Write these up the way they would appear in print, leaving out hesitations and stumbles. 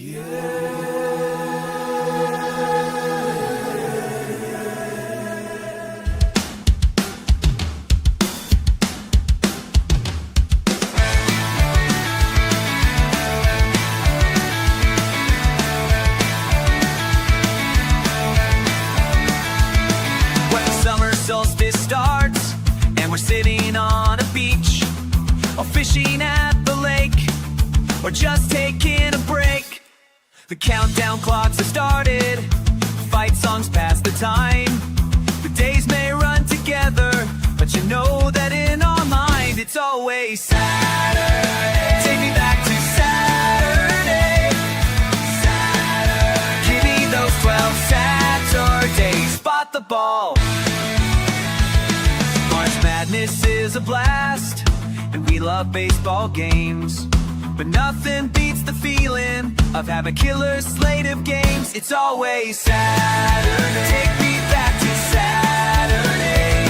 When the summer solstice starts and we're sitting on a beach or fishing at the lake or just taking a break, the countdown clocks have started, fight songs pass the time. The days may run together, but you know that in our mind it's always Saturday. Take me back to Saturday. Saturday. Give me those 12 Saturdays. Spot the ball. March Madness is a blast, and we love baseball games. But nothing beats the feeling of having a killer slate of games. It's always Saturday. Take me back to Saturday.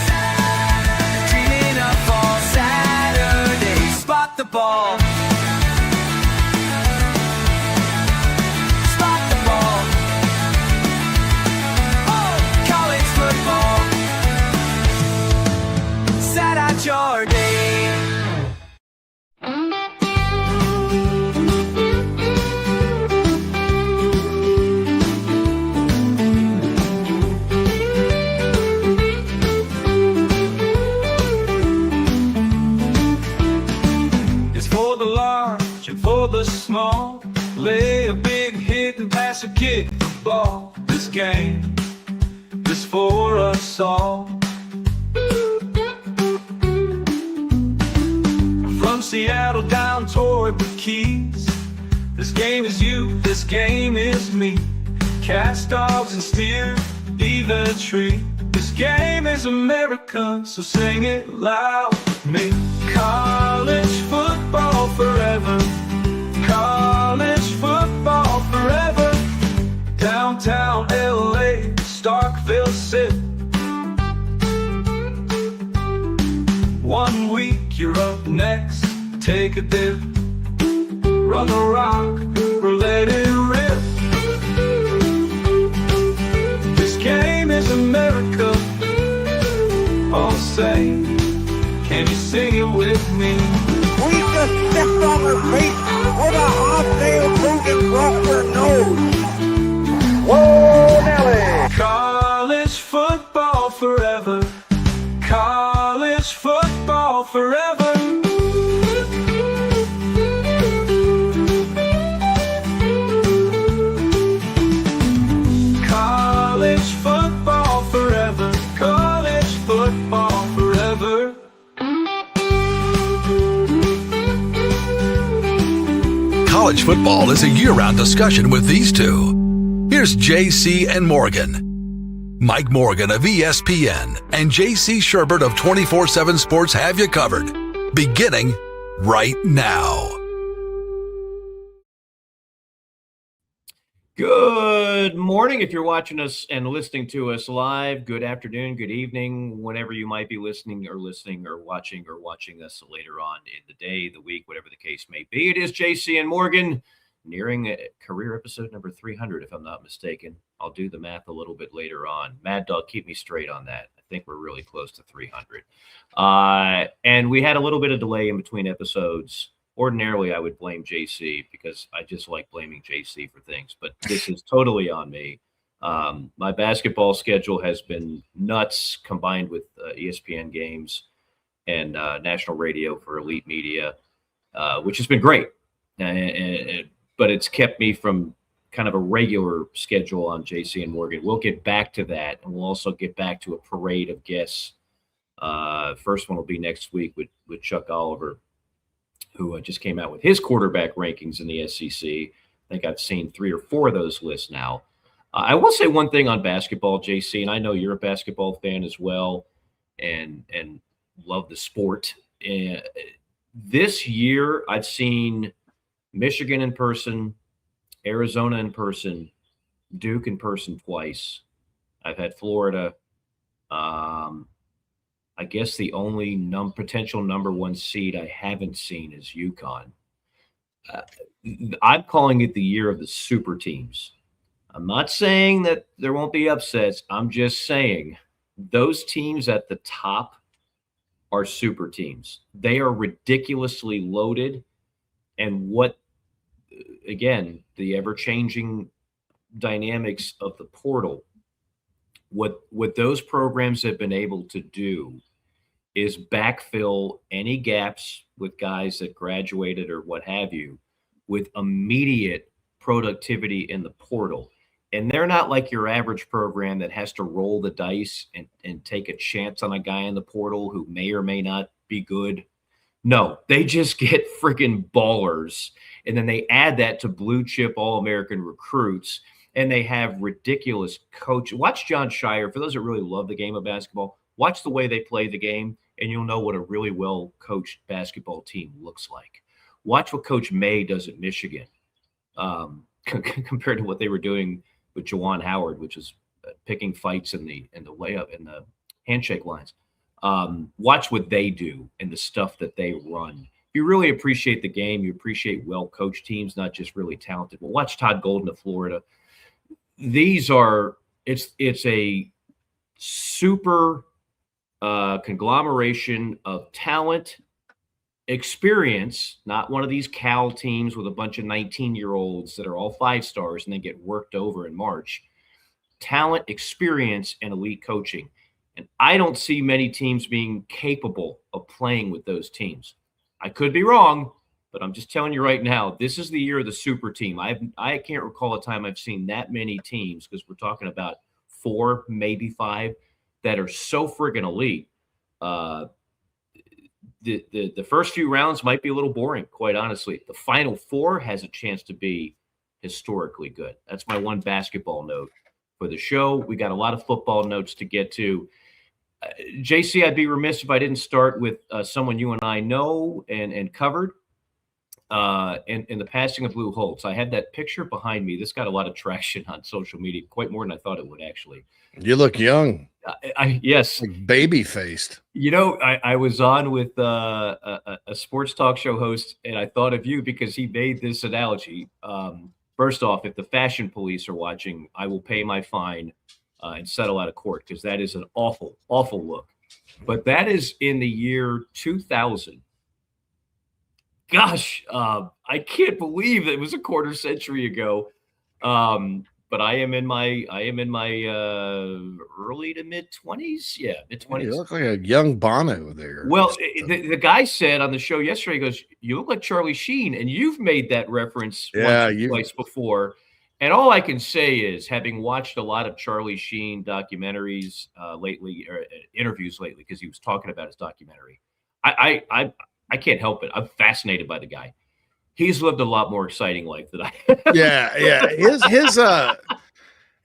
Saturday. Dreaming of all Saturdays. Spot the ball. Spot the ball. Oh, college football. Sat out your day. For the small, lay a big hit and pass a kick the ball. This game is for us all. From Seattle down toward the Keys, this game is you, this game is me. Cats, dogs, and steer, even a tree. This game is America, so sing it loud with me. College football forever. College football forever. Downtown LA, Starkville sit. 1 week you're up next, take a dip. Run the rock or let it rip. This game is America. All say, can you sing it with me? We just stepped on her face with a hot-tail Logan Crawford nose. Whoa, Nelly! College football forever. College football forever. College football forever. College football forever. College football is a year-round discussion with these two. Here's JC and Morgan. Mike Morgan of ESPN and JC Sherbert of 24/7 Sports have you covered, beginning right now. Good morning if you're watching us and listening to us live. Good afternoon, good evening, whenever you might be listening or watching us later on in the day, the week, whatever the case may be. It is JC and Morgan, nearing a career episode number 300, if I'm not mistaken. I'll do the math a little bit later on. Mad Dog, keep me straight on that. I think we're really close to 300. And we had a little bit of delay in between episodes. Ordinarily, I would blame JC because I just like blaming JC for things, but this is totally on me. My basketball schedule has been nuts, combined with ESPN games and national radio for Elite Media, which has been great. But it's kept me from kind of a regular schedule on JC and Morgan. We'll get back to that, and we'll also get back to a parade of guests. First one will be next week with Chuck Oliver, who just came out with his quarterback rankings in the SEC. I think I've seen 3 or 4 of those lists now. I will say one thing on basketball, JC, and I know you're a basketball fan as well and love the sport. This year, I've seen Michigan in person, Arizona in person, Duke in person twice. I've had Florida. I guess the only potential number 1 seed I haven't seen is UConn. Uh, I'm calling it the year of the super teams. I'm not saying that there won't be upsets. I'm just saying those teams at the top are super teams. They are ridiculously loaded. And again, the ever changing dynamics of the portal, what those programs have been able to do is backfill any gaps with guys that graduated or what have you with immediate productivity in the portal. And they're not like your average program that has to roll the dice and take a chance on a guy in the portal who may or may not be good. No, they just get freaking ballers. And then they add that to blue chip All American recruits. And they have ridiculous coach. Watch John Shire. For those that really love the game of basketball, watch the way they play the game, and you'll know what a really well coached basketball team looks like. Watch what Coach May does at Michigan compared to what they were doing with Juwan Howard, which is picking fights in the layup and the handshake lines. Watch what they do and the stuff that they run. If you really appreciate the game, you appreciate well-coached teams, not just really talented. Well, watch Todd Golden of Florida. These are it's a super conglomeration of talent, experience, not one of these Cal teams with a bunch of 19-year-olds that are all 5 stars and then get worked over in March. Talent, experience, and elite coaching. And I don't see many teams being capable of playing with those teams. I could be wrong, but I'm just telling you right now, this is the year of the super team. I can't recall a time I've seen that many teams, because we're talking about 4, maybe 5, that are so friggin' elite. The first few rounds might be a little boring, quite honestly. The Final Four has a chance to be historically good. That's my one basketball note for the show. We got a lot of football notes to get to. JC, I'd be remiss if I didn't start with someone you and I know and covered. In the passing of Lou Holtz. I had that picture behind me. This got a lot of traction on social media, quite more than I thought it would, actually. You look young. Yes. Like baby-faced. You know, I was on with a sports talk show host, and I thought of you because he made this analogy. First off, if the fashion police are watching, I will pay my fine and settle out of court, because that is an awful, awful look. But that is in the year 2000. Gosh, I can't believe it was a quarter century ago. But I am in my early to mid 20s. Yeah, mid 20s. You look like a young Bono there. Well, the guy said on the show yesterday, he goes, "You look like Charlie Sheen," and you've made that reference twice before. And all I can say is, having watched a lot of Charlie Sheen documentaries lately, or interviews lately, because he was talking about his documentary, I can't help it. I'm fascinated by the guy. He's lived a lot more exciting life than I have. Yeah.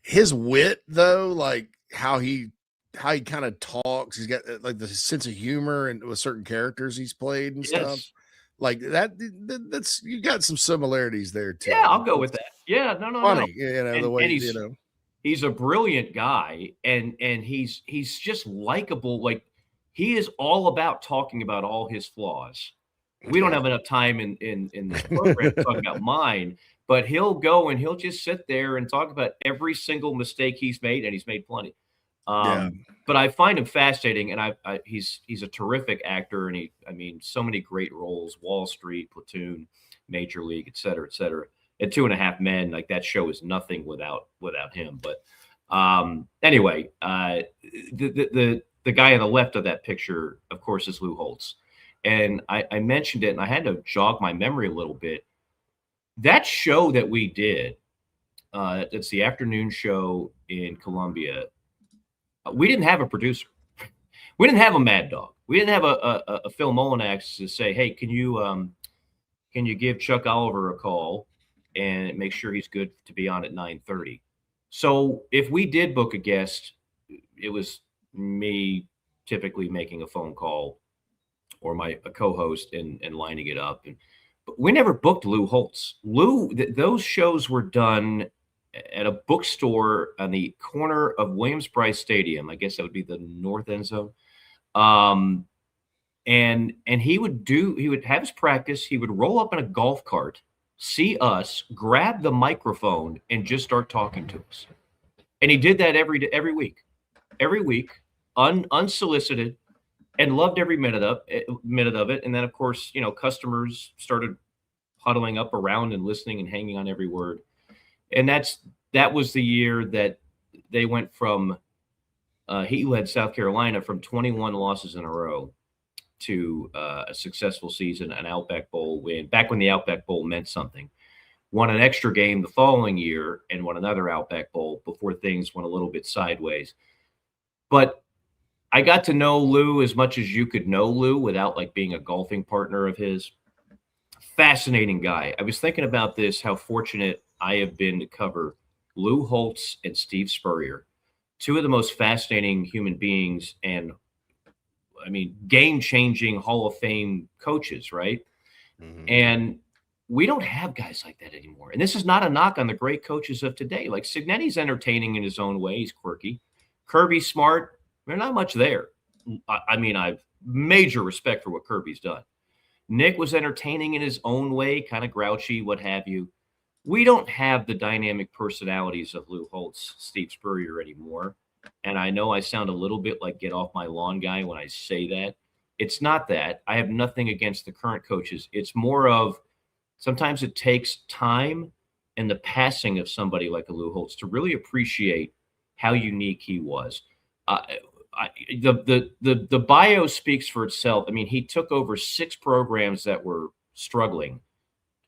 His wit, though, like how he kind of talks. He's got like the sense of humor and with certain characters he's played and stuff. Like that's you got some similarities there too. Yeah, I'll go with that. Yeah, no. Funny, the way he's a brilliant guy, and he's just likable. Like, he is all about talking about all his flaws. We don't have enough time in this program to talk about mine, but he'll go and he'll just sit there and talk about every single mistake he's made, and he's made plenty. But I find him fascinating, and he's a terrific actor, and so many great roles: Wall Street, Platoon, Major League, et cetera, et cetera. At 2.5 Men, like, that show is nothing without him. But anyway, the guy on the left of that picture, of course, is Lou Holtz. And I mentioned it, and I had to jog my memory a little bit. That show that we did, it's the afternoon show in Columbia. We didn't have a producer. We didn't have a Mad Dog. We didn't have a Phil Molinax to say, "Hey, can you give Chuck Oliver a call and make sure he's good to be on at 9:30?" So if we did book a guest, it was me typically making a phone call, or a co-host and lining it up. But we never booked Lou Holtz. Those shows were done at a bookstore on the corner of Williams-Brice Stadium. I guess that would be the north end zone. And he would have his practice. He would roll up in a golf cart, see us, grab the microphone, and just start talking to us. And he did that every week, unsolicited, and loved every minute of it. And then, of course, customers started huddling up around and listening and hanging on every word. And that was the year that they went from he led South Carolina from 21 losses in a row to a successful season, an Outback Bowl win, back when the Outback Bowl meant something. Won an extra game the following year and won another Outback Bowl before things went a little bit sideways. But I got to know Lou as much as you could know Lou without like being a golfing partner of his. Fascinating guy. I was thinking about this, how fortunate I have been to cover Lou Holtz and Steve Spurrier, two of the most fascinating human beings and, I mean, game-changing Hall of Fame coaches, right? Mhm. And we don't have guys like that anymore. And this is not a knock on the great coaches of today. Like Signetti's entertaining in his own way. He's quirky. Kirby's smart. There's not much there. I mean, I've major respect for what Kirby's done. Nick was entertaining in his own way, kind of grouchy, what have you. We don't have the dynamic personalities of Lou Holtz, Steve Spurrier anymore. And I know I sound a little bit like get off my lawn guy when I say that. It's not that. I have nothing against the current coaches. It's more of sometimes it takes time and the passing of somebody like a Lou Holtz to really appreciate how unique he was. The bio speaks for itself. I mean, he took over 6 programs that were struggling,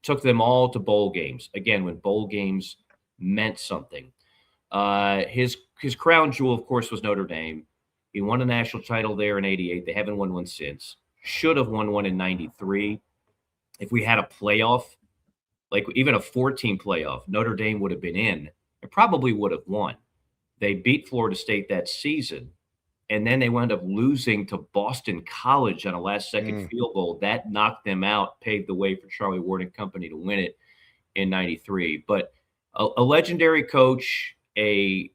took them all to bowl games. Again, when bowl games meant something. His crown jewel, of course, was Notre Dame. He won a national title there in '88. They haven't won one since. Should have won one in '93. If we had a playoff, like even a 14 playoff, Notre Dame would have been in and probably would have won. They beat Florida State that season. And then they wound up losing to Boston College on a last-second field goal. That knocked them out, paved the way for Charlie Ward and company to win it in '93. But a legendary coach, a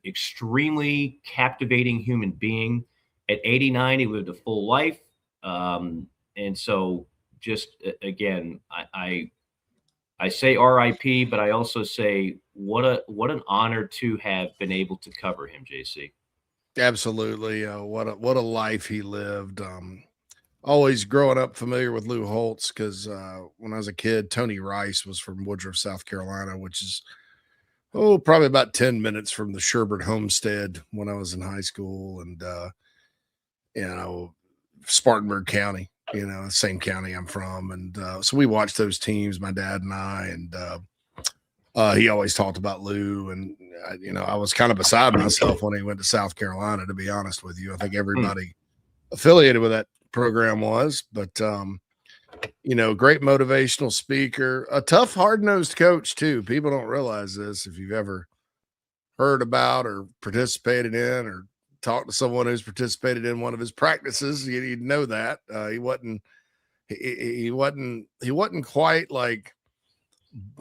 extremely captivating human being. At 89, he lived a full life. And so just, again, I say RIP, but I also say what an honor to have been able to cover him, JC. Absolutely. What a life he lived. Always growing up familiar with Lou Holtz because when I was a kid, Tony Rice was from Woodruff, South Carolina, which is probably about 10 minutes from the Sherbert homestead when I was in high school, and Spartanburg County, same county I'm from, and so we watched those teams, my dad and I, and he always talked about Lou, and I was kind of beside myself when he went to South Carolina, to be honest with you. I think everybody affiliated with that program was, but great motivational speaker, a tough, hard-nosed coach too. People don't realize this. If you've ever heard about or participated in or talked to someone who's participated in one of his practices, you'd know that he wasn't quite like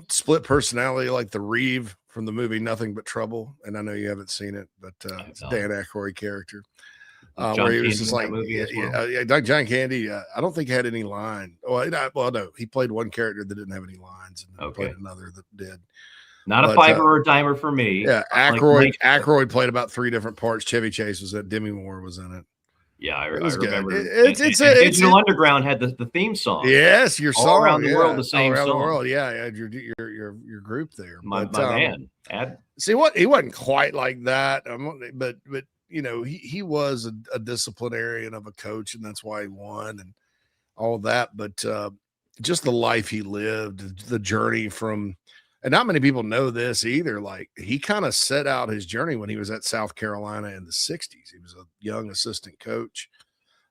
split personality like the Reeve from the movie Nothing But Trouble. And I know you haven't seen it, but it's a Dan Aykroyd character. Where he was just like, John Candy. I don't think he had any line. No, he played one character that didn't have any lines, and played another that did. Not a fiver or a dimer for me. Yeah, Aykroyd played about 3 different parts. Chevy Chase was in it. Demi Moore was in it. Yeah, I remember. It's Digital Underground had the theme song. Yes, your song all around the world, the same around song. The world. Yeah, your group there. My man. See what he wasn't quite like that, but he was a disciplinarian of a coach, and that's why he won and all that. But just the life he lived, the journey from. And not many people know this either. Like, he kind of set out his journey when he was at South Carolina in the 60s. He was a young assistant coach.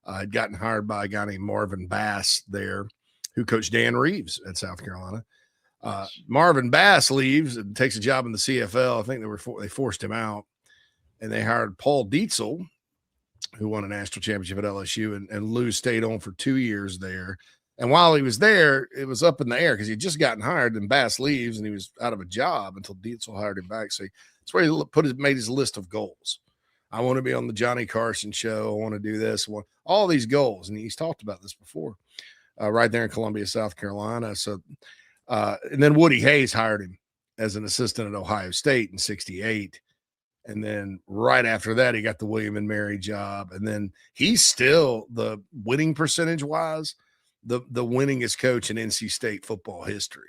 Had gotten hired by a guy named Marvin Bass there, who coached Dan Reeves at South Carolina. Marvin Bass leaves and takes a job in the CFL. I think they forced him out, and they hired Paul Dietzel, who won a national championship at LSU, and Lou stayed on for 2 years there. And while he was there, it was up in the air because he'd just gotten hired, and Bass leaves, and he was out of a job until Dietzel hired him back. So that's where he made his list of goals. I want to be on the Johnny Carson show. I want to do this. All these goals. And he's talked about this before, right there in Columbia, South Carolina. So, and then Woody Hayes hired him as an assistant at Ohio State in 68. And then right after that, he got the William and Mary job. And then he's still, the winning percentage wise, the winningest coach in NC State football history.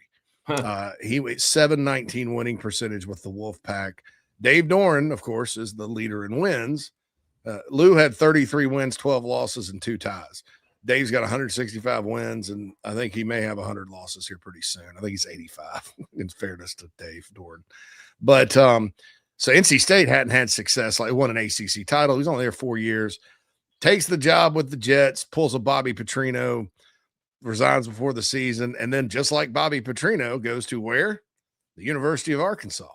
He was 719 winning percentage with the Wolfpack. Dave Doran, of course, is the leader in wins. Lou had 33 wins, 12 losses, and 2 ties. Dave's got 165 wins, and I think he may have 100 losses here pretty soon. I think he's 85, in fairness to Dave Doran. But so NC State hadn't had success. Like, won an ACC title. He's only there 4 years. Takes the job with the Jets, pulls a Bobby Petrino, resigns before the season, and then just like Bobby Petrino, goes to where? The University of Arkansas.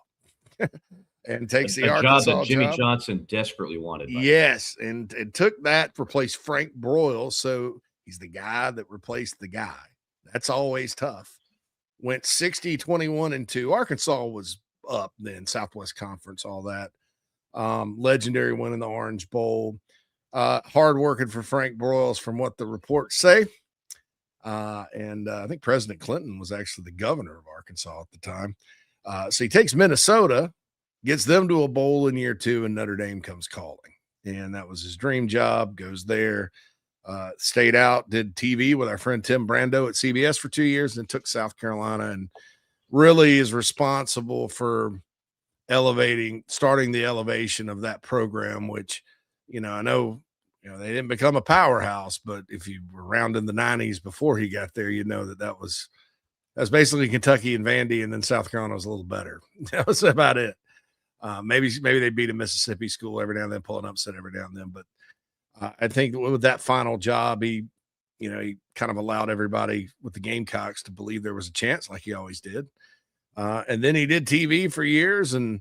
And takes the Arkansas job that Jimmy Johnson desperately wanted. Yes, and took that, replaced Frank Broyles. So he's the guy that replaced the guy. That's always tough. Went 60-21-2. Arkansas was up then, Southwest Conference, all that. Legendary win in the Orange Bowl. Hard working for Frank Broyles, from what the reports say. And I think President Clinton was actually the governor of Arkansas at the time. So he takes Minnesota, gets them to a bowl in year 2, and Notre Dame comes calling. And that was his dream job. Goes there, stayed out, did TV with our friend Tim Brando at CBS for 2 years, and took South Carolina, and really is responsible for starting the elevation of that program, which, I know, they didn't become a powerhouse, but if you were around in the 90s before he got there, that's basically Kentucky and Vandy, and then South Carolina was a little better. That was about it. Maybe they beat a Mississippi school every now and then, pull an upset every now and then. But I think with that final job, he kind of allowed everybody with the Gamecocks to believe there was a chance, like he always did. And then he did TV for years, and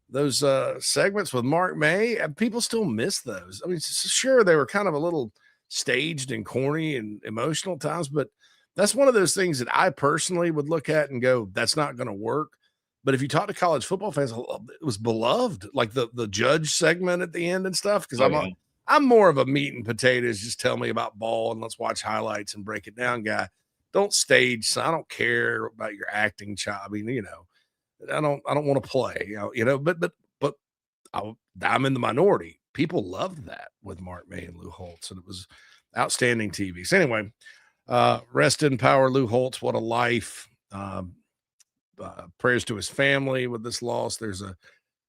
those segments with Mark May, people still miss those. I mean, sure, they were kind of a little staged and corny and emotional at times, but that's one of those things that I personally would look at and go, that's not going to work. But if you talk to college football fans, it was beloved, like the judge segment at the end and stuff. Because I'm more of a meat and potatoes, just tell me about ball and let's watch highlights and break it down guy. Don't stage. So I don't care about your acting job. I mean, I don't want to play. But I'm in the minority. People loved that with Mark May and Lou Holtz, and it was outstanding TV. So anyway, rest in power, Lou Holtz. What a life. Prayers to his family with this loss. There's a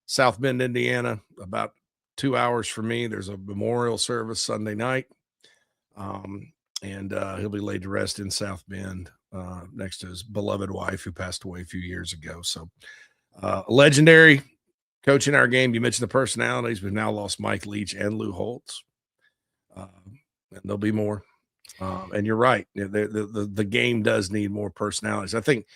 South Bend, Indiana, about 2 hours from me. There's a memorial service Sunday night. And he'll be laid to rest in South Bend next to his beloved wife who passed away a few years ago. So legendary coach in our game. You mentioned the personalities. We've now lost Mike Leach and Lou Holtz. And there'll be more. And you're right. The game does need more personalities. I think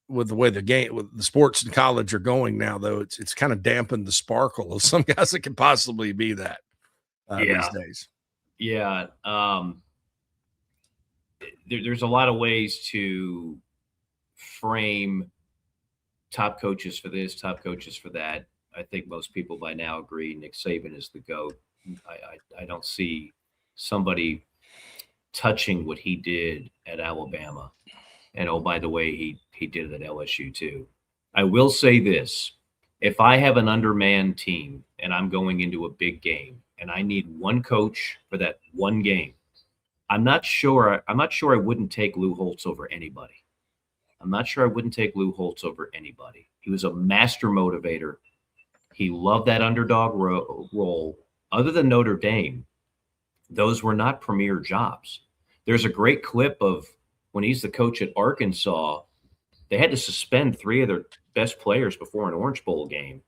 with the way the sports in college are going now, though, it's kind of dampened the sparkle of some guys that could possibly be that these days. Yeah. There's a lot of ways to frame top coaches for this, top coaches for that. I think most people by now agree Nick Saban is the GOAT. I don't see somebody touching what he did at Alabama. And, oh, by the way, he did it at LSU too. I will say this. If I have an undermanned team and I'm going into a big game and I need one coach for that one game, I'm not sure I wouldn't take Lou Holtz over anybody. I'm not sure I wouldn't take Lou Holtz over anybody. He was a master motivator. He loved that underdog role. Other than Notre Dame, those were not premier jobs. There's a great clip of when he's the coach at Arkansas, they had to suspend 3 of their best players before an Orange Bowl game,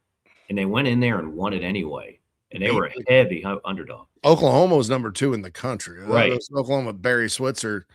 and they went in there and won it anyway. And they were a heavy underdog. Oklahoma was number 2 in the country. Right. Oklahoma, Barry Switzer,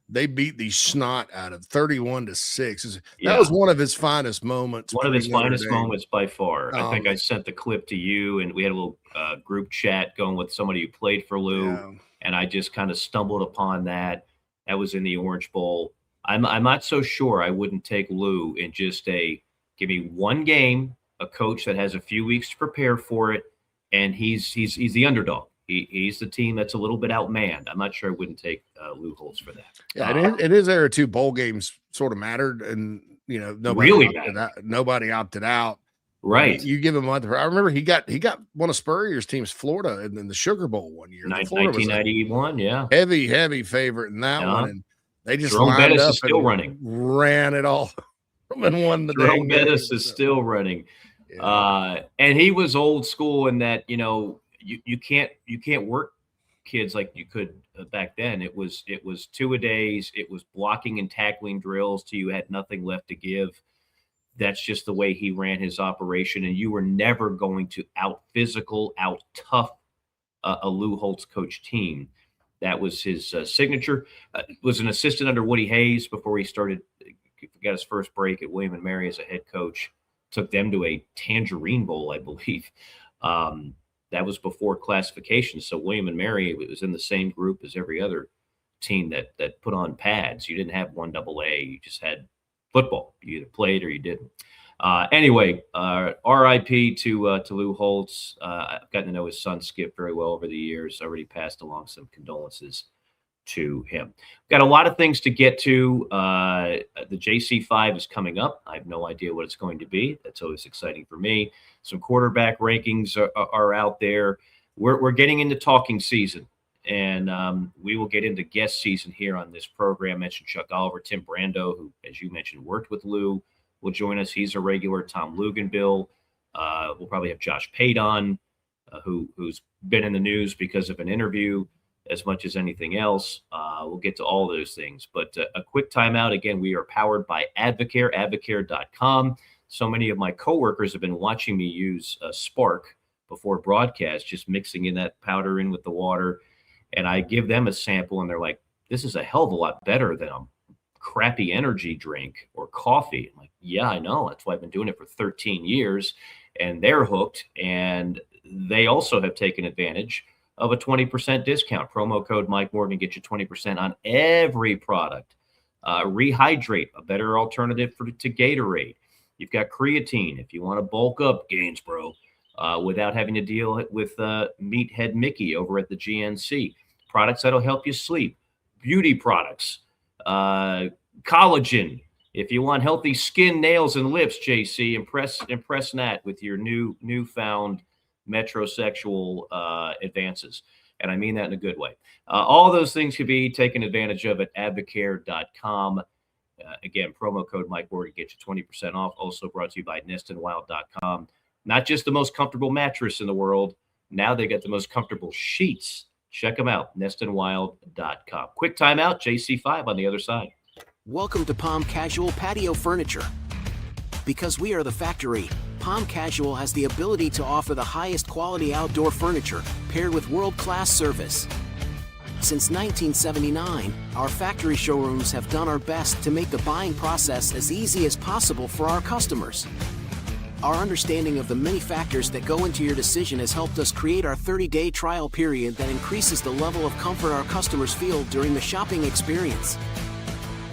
they beat the snot out of 31-6. That was one of his finest moments. One of his finest moments by far. I think I sent the clip to you, and we had a little group chat going with somebody who played for Lou, and I just kind of stumbled upon that. That was in the Orange Bowl. I'm not so sure I wouldn't take Lou in just give me one game, a coach that has a few weeks to prepare for it, and he's the underdog. He's the team that's a little bit outmanned. I'm not sure I wouldn't take Lou Holtz for that. Yeah, and in his era too, bowl games sort of mattered, and nobody opted out. Right. You give him a month. I remember he got one of Spurrier's teams, Florida, in the Sugar Bowl one year. 1991, yeah. Heavy favorite in that one, and they just Jerome lined Bettis up is still and running. Ran it all and won the Jerome dang Bettis game. is still running. Yeah. And he was old school in that, you can't work kids like you could back then. It was 2-a-days. It was blocking and tackling drills till you had nothing left to give. That's just the way he ran his operation. And you were never going to out physical, out tough a Lou Holtz coach team. That was his signature. Was an assistant under Woody Hayes before he got his first break at William & Mary as a head coach. Took them to a Tangerine Bowl, I believe. That was before classification. So William & Mary was in the same group as every other team that put on pads. You didn't have 1AA. You just had football. You either played or you didn't. Anyway, RIP to Lou Holtz. I've gotten to know his son Skip very well over the years. Already passed along some condolences to him. Got a lot of things to get to. The JC5 is coming up. I have no idea what it's going to be. That's always exciting for me. Some quarterback rankings are out there. We're getting into talking season, and we will get into guest season here on this program. I mentioned Chuck Oliver, Tim Brando, who, as you mentioned, worked with Lou, will join us. He's a regular. Tom Luganbill. We'll probably have Josh Pate on, who's been in the news because of an interview as much as anything else. We'll get to all those things. But a quick timeout. Again, we are powered by Advocare, advocare.com. So many of my coworkers have been watching me use Spark before broadcast, just mixing in that powder in with the water. And I give them a sample, and they're like, this is a hell of a lot better than a crappy energy drink or coffee. I'm like, yeah, I know. That's why I've been doing it for 13 years. And they're hooked. And they also have taken advantage of a 20% discount. Promo code Mike Morgan gets you 20% on every product. Rehydrate, a better alternative to Gatorade. You've got creatine if you want to bulk up, Gainsborough, without having to deal with Meathead Mickey over at the GNC. Products that'll help you sleep. Beauty products. Collagen. If you want healthy skin, nails, and lips, JC, impress Nat with your newfound metrosexual advances. And I mean that in a good way. All those things can be taken advantage of at advocare.com. Again, promo code Mike Morgan gets you 20% off. Also brought to you by nestandwild.com. Not just the most comfortable mattress in the world. Now they got the most comfortable sheets. Check them out, nestandwild.com. Quick timeout, JC5 on the other side. Welcome to Palm Casual Patio Furniture. Because we are the factory, Palm Casual has the ability to offer the highest quality outdoor furniture paired with world-class service. Since 1979, our factory showrooms have done our best to make the buying process as easy as possible for our customers. Our understanding of the many factors that go into your decision has helped us create our 30-day trial period that increases the level of comfort our customers feel during the shopping experience.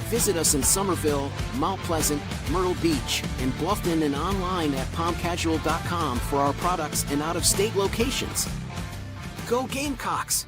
Visit us in Somerville, Mount Pleasant, Myrtle Beach, and Bluffton, and online at palmcasual.com for our products and out-of-state locations. Go Gamecocks!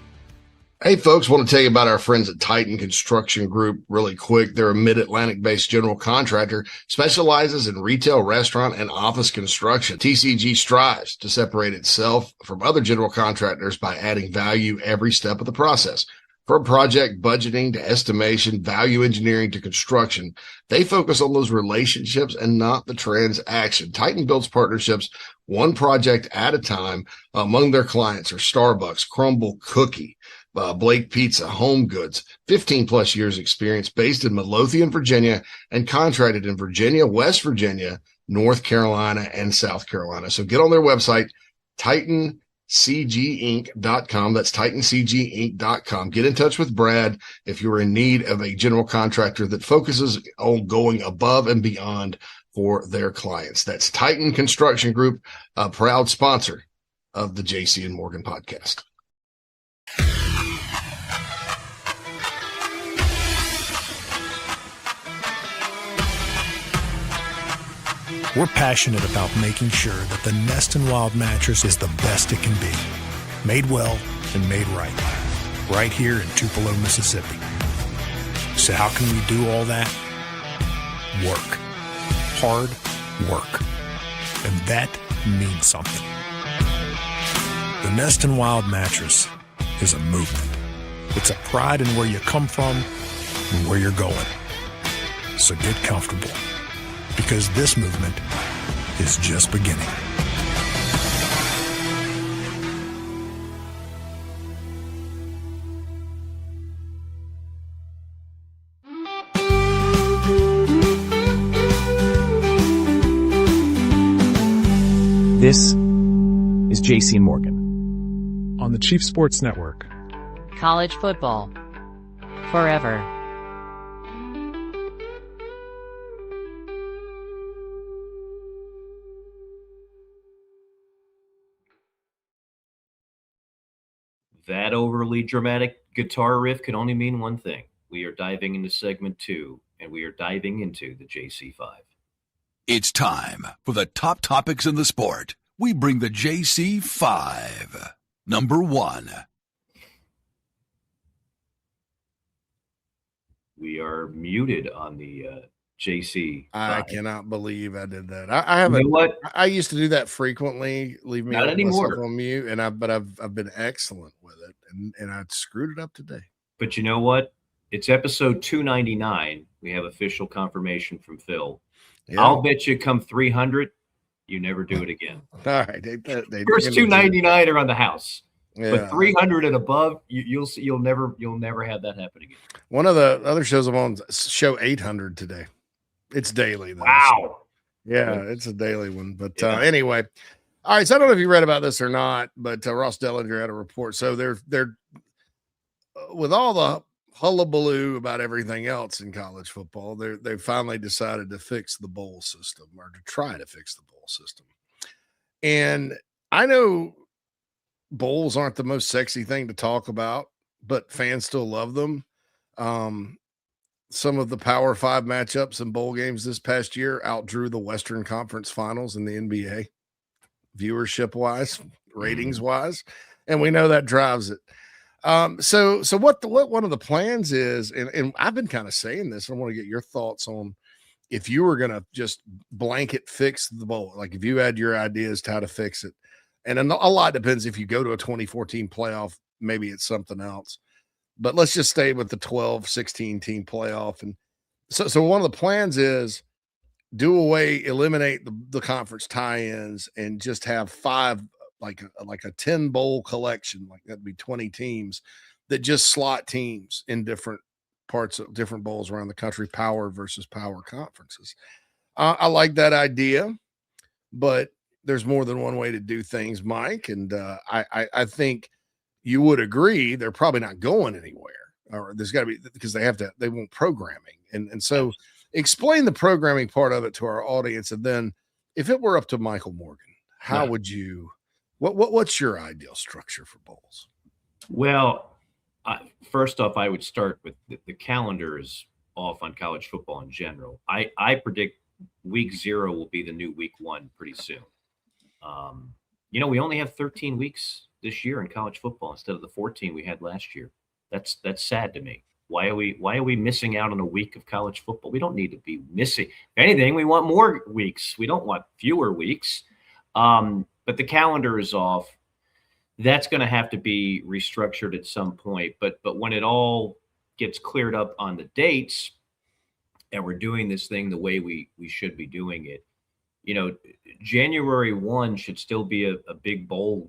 Hey folks, want to tell you about our friends at Titan Construction Group really quick. They're a mid-Atlantic based general contractor, specializes in retail, restaurant, and office construction. TCG strives to separate itself from other general contractors by adding value every step of the process. From project budgeting to estimation, value engineering to construction, they focus on those relationships and not the transaction. Titan builds partnerships one project at a time. Among their clients are Starbucks, Crumble Cookie, Blake Pizza, Home Goods, 15 plus years experience, based in Midlothian, Virginia, and contracted in Virginia, West Virginia, North Carolina, and South Carolina. So get on their website, TitanCGinc.com. That's TitanCGinc.com. Get in touch with Brad if you're in need of a general contractor that focuses on going above and beyond for their clients. That's Titan Construction Group, a proud sponsor of the JC and Morgan podcast. We're passionate about making sure that the Nest and Wild mattress is the best it can be. Made well and made right. Right here in Tupelo, Mississippi. So how can we do all that? Work. Hard work. And that means something. The Nest and Wild mattress is a movement. It's a pride in where you come from and where you're going. So get comfortable, because this movement is just beginning. This is JC and Morgan on the Chief Sports Network. College football forever. That overly dramatic guitar riff could only mean one thing. We are diving into segment 2, and we are diving into the JC5. It's time for the top topics in the sport. We bring the JC5. Number 1. We are muted on the JC5. I cannot believe I did that. I haven't. You know what? I used to do that frequently. Leave me Not anymore on mute, and I've been excellent with it, and I screwed it up today. But you know what? It's episode 299. We have official confirmation from Phil. Yeah. I'll bet you come 300, you never do it again. All right. First 299 are on the house. Yeah. But 300 and above, you'll never have that happen again. One of the other shows I'm on, show 800 today. It's daily though. Wow. Yeah, it's a daily one. But anyway, all right. So I don't know if you read about this or not, but Ross Dellinger had a report. So they're with all the hullabaloo about everything else in college football, they finally decided to fix the bowl system, or to try to fix the bowl system. And I know bowls aren't the most sexy thing to talk about, but fans still love them. Some of the Power 5 matchups and bowl games this past year outdrew the Western Conference Finals in the NBA, viewership wise, ratings wise, and we know that drives it. So what one of the plans is, and I've been kind of saying this, I want to get your thoughts on if you were going to just blanket fix the bowl, like if you had your ideas to how to fix it. And a lot depends if you go to a 2014 playoff, maybe it's something else. But let's just stay with the 12-16 team playoff. And so one of the plans is eliminate the conference tie-ins and just have 5, like a 10 bowl collection, like that'd be 20 teams that just slot teams in different parts of different bowls around the country, power versus power conferences. I like that idea, but there's more than one way to do things, Mike. And I think you would agree they're probably not going anywhere, or there's got to be, because they want programming. And so explain the programming part of it to our audience. And then if it were up to Michael Morgan, how would you, what's your ideal structure for bowls? Well, first off, I would start with the calendar is off on college football in general. I predict week 0 will be the new week 1 pretty soon. We only have 13 weeks this year in college football instead of the 14 we had last year. That's sad to me. Why are we missing out on a week of college football? We don't need to be missing. If anything, we want more weeks. We don't want fewer weeks. But the calendar is off. That's going to have to be restructured at some point. But when it all gets cleared up on the dates, and we're doing this thing the way we should be doing it, January 1 should still be a big bowl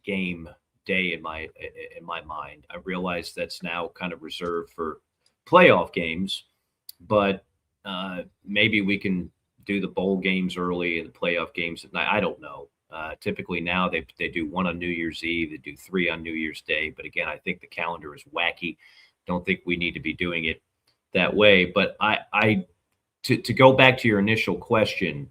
game day in my mind. I realize that's now kind of reserved for playoff games, but maybe we can do the bowl games early and the playoff games at night. I don't know. Typically now they do 1 on New Year's Eve, they do 3 on New Year's Day. But again, I think the calendar is wacky. Don't think we need to be doing it that way. But to go back to your initial question,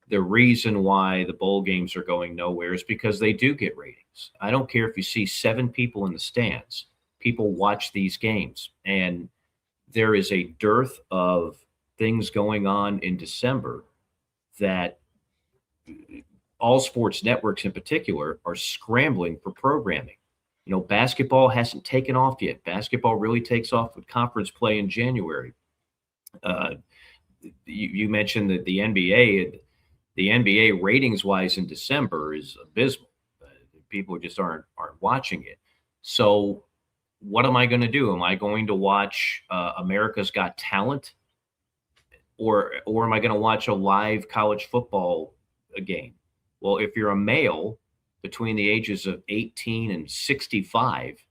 the reason why the bowl games are going nowhere is because they do get ratings. I don't care if you see 7 people in the stands. People watch these games, and there is a dearth of things going on in December that all sports networks in particular are scrambling for programming. You know, basketball hasn't taken off yet. Basketball really takes off with conference play in January. You mentioned that the NBA ratings wise in December is abysmal. People just aren't watching it. So what am I going to do? Am I going to watch America's Got Talent, or am I going to watch a live college football game? Well, if you're a male between the ages of 18 and 65,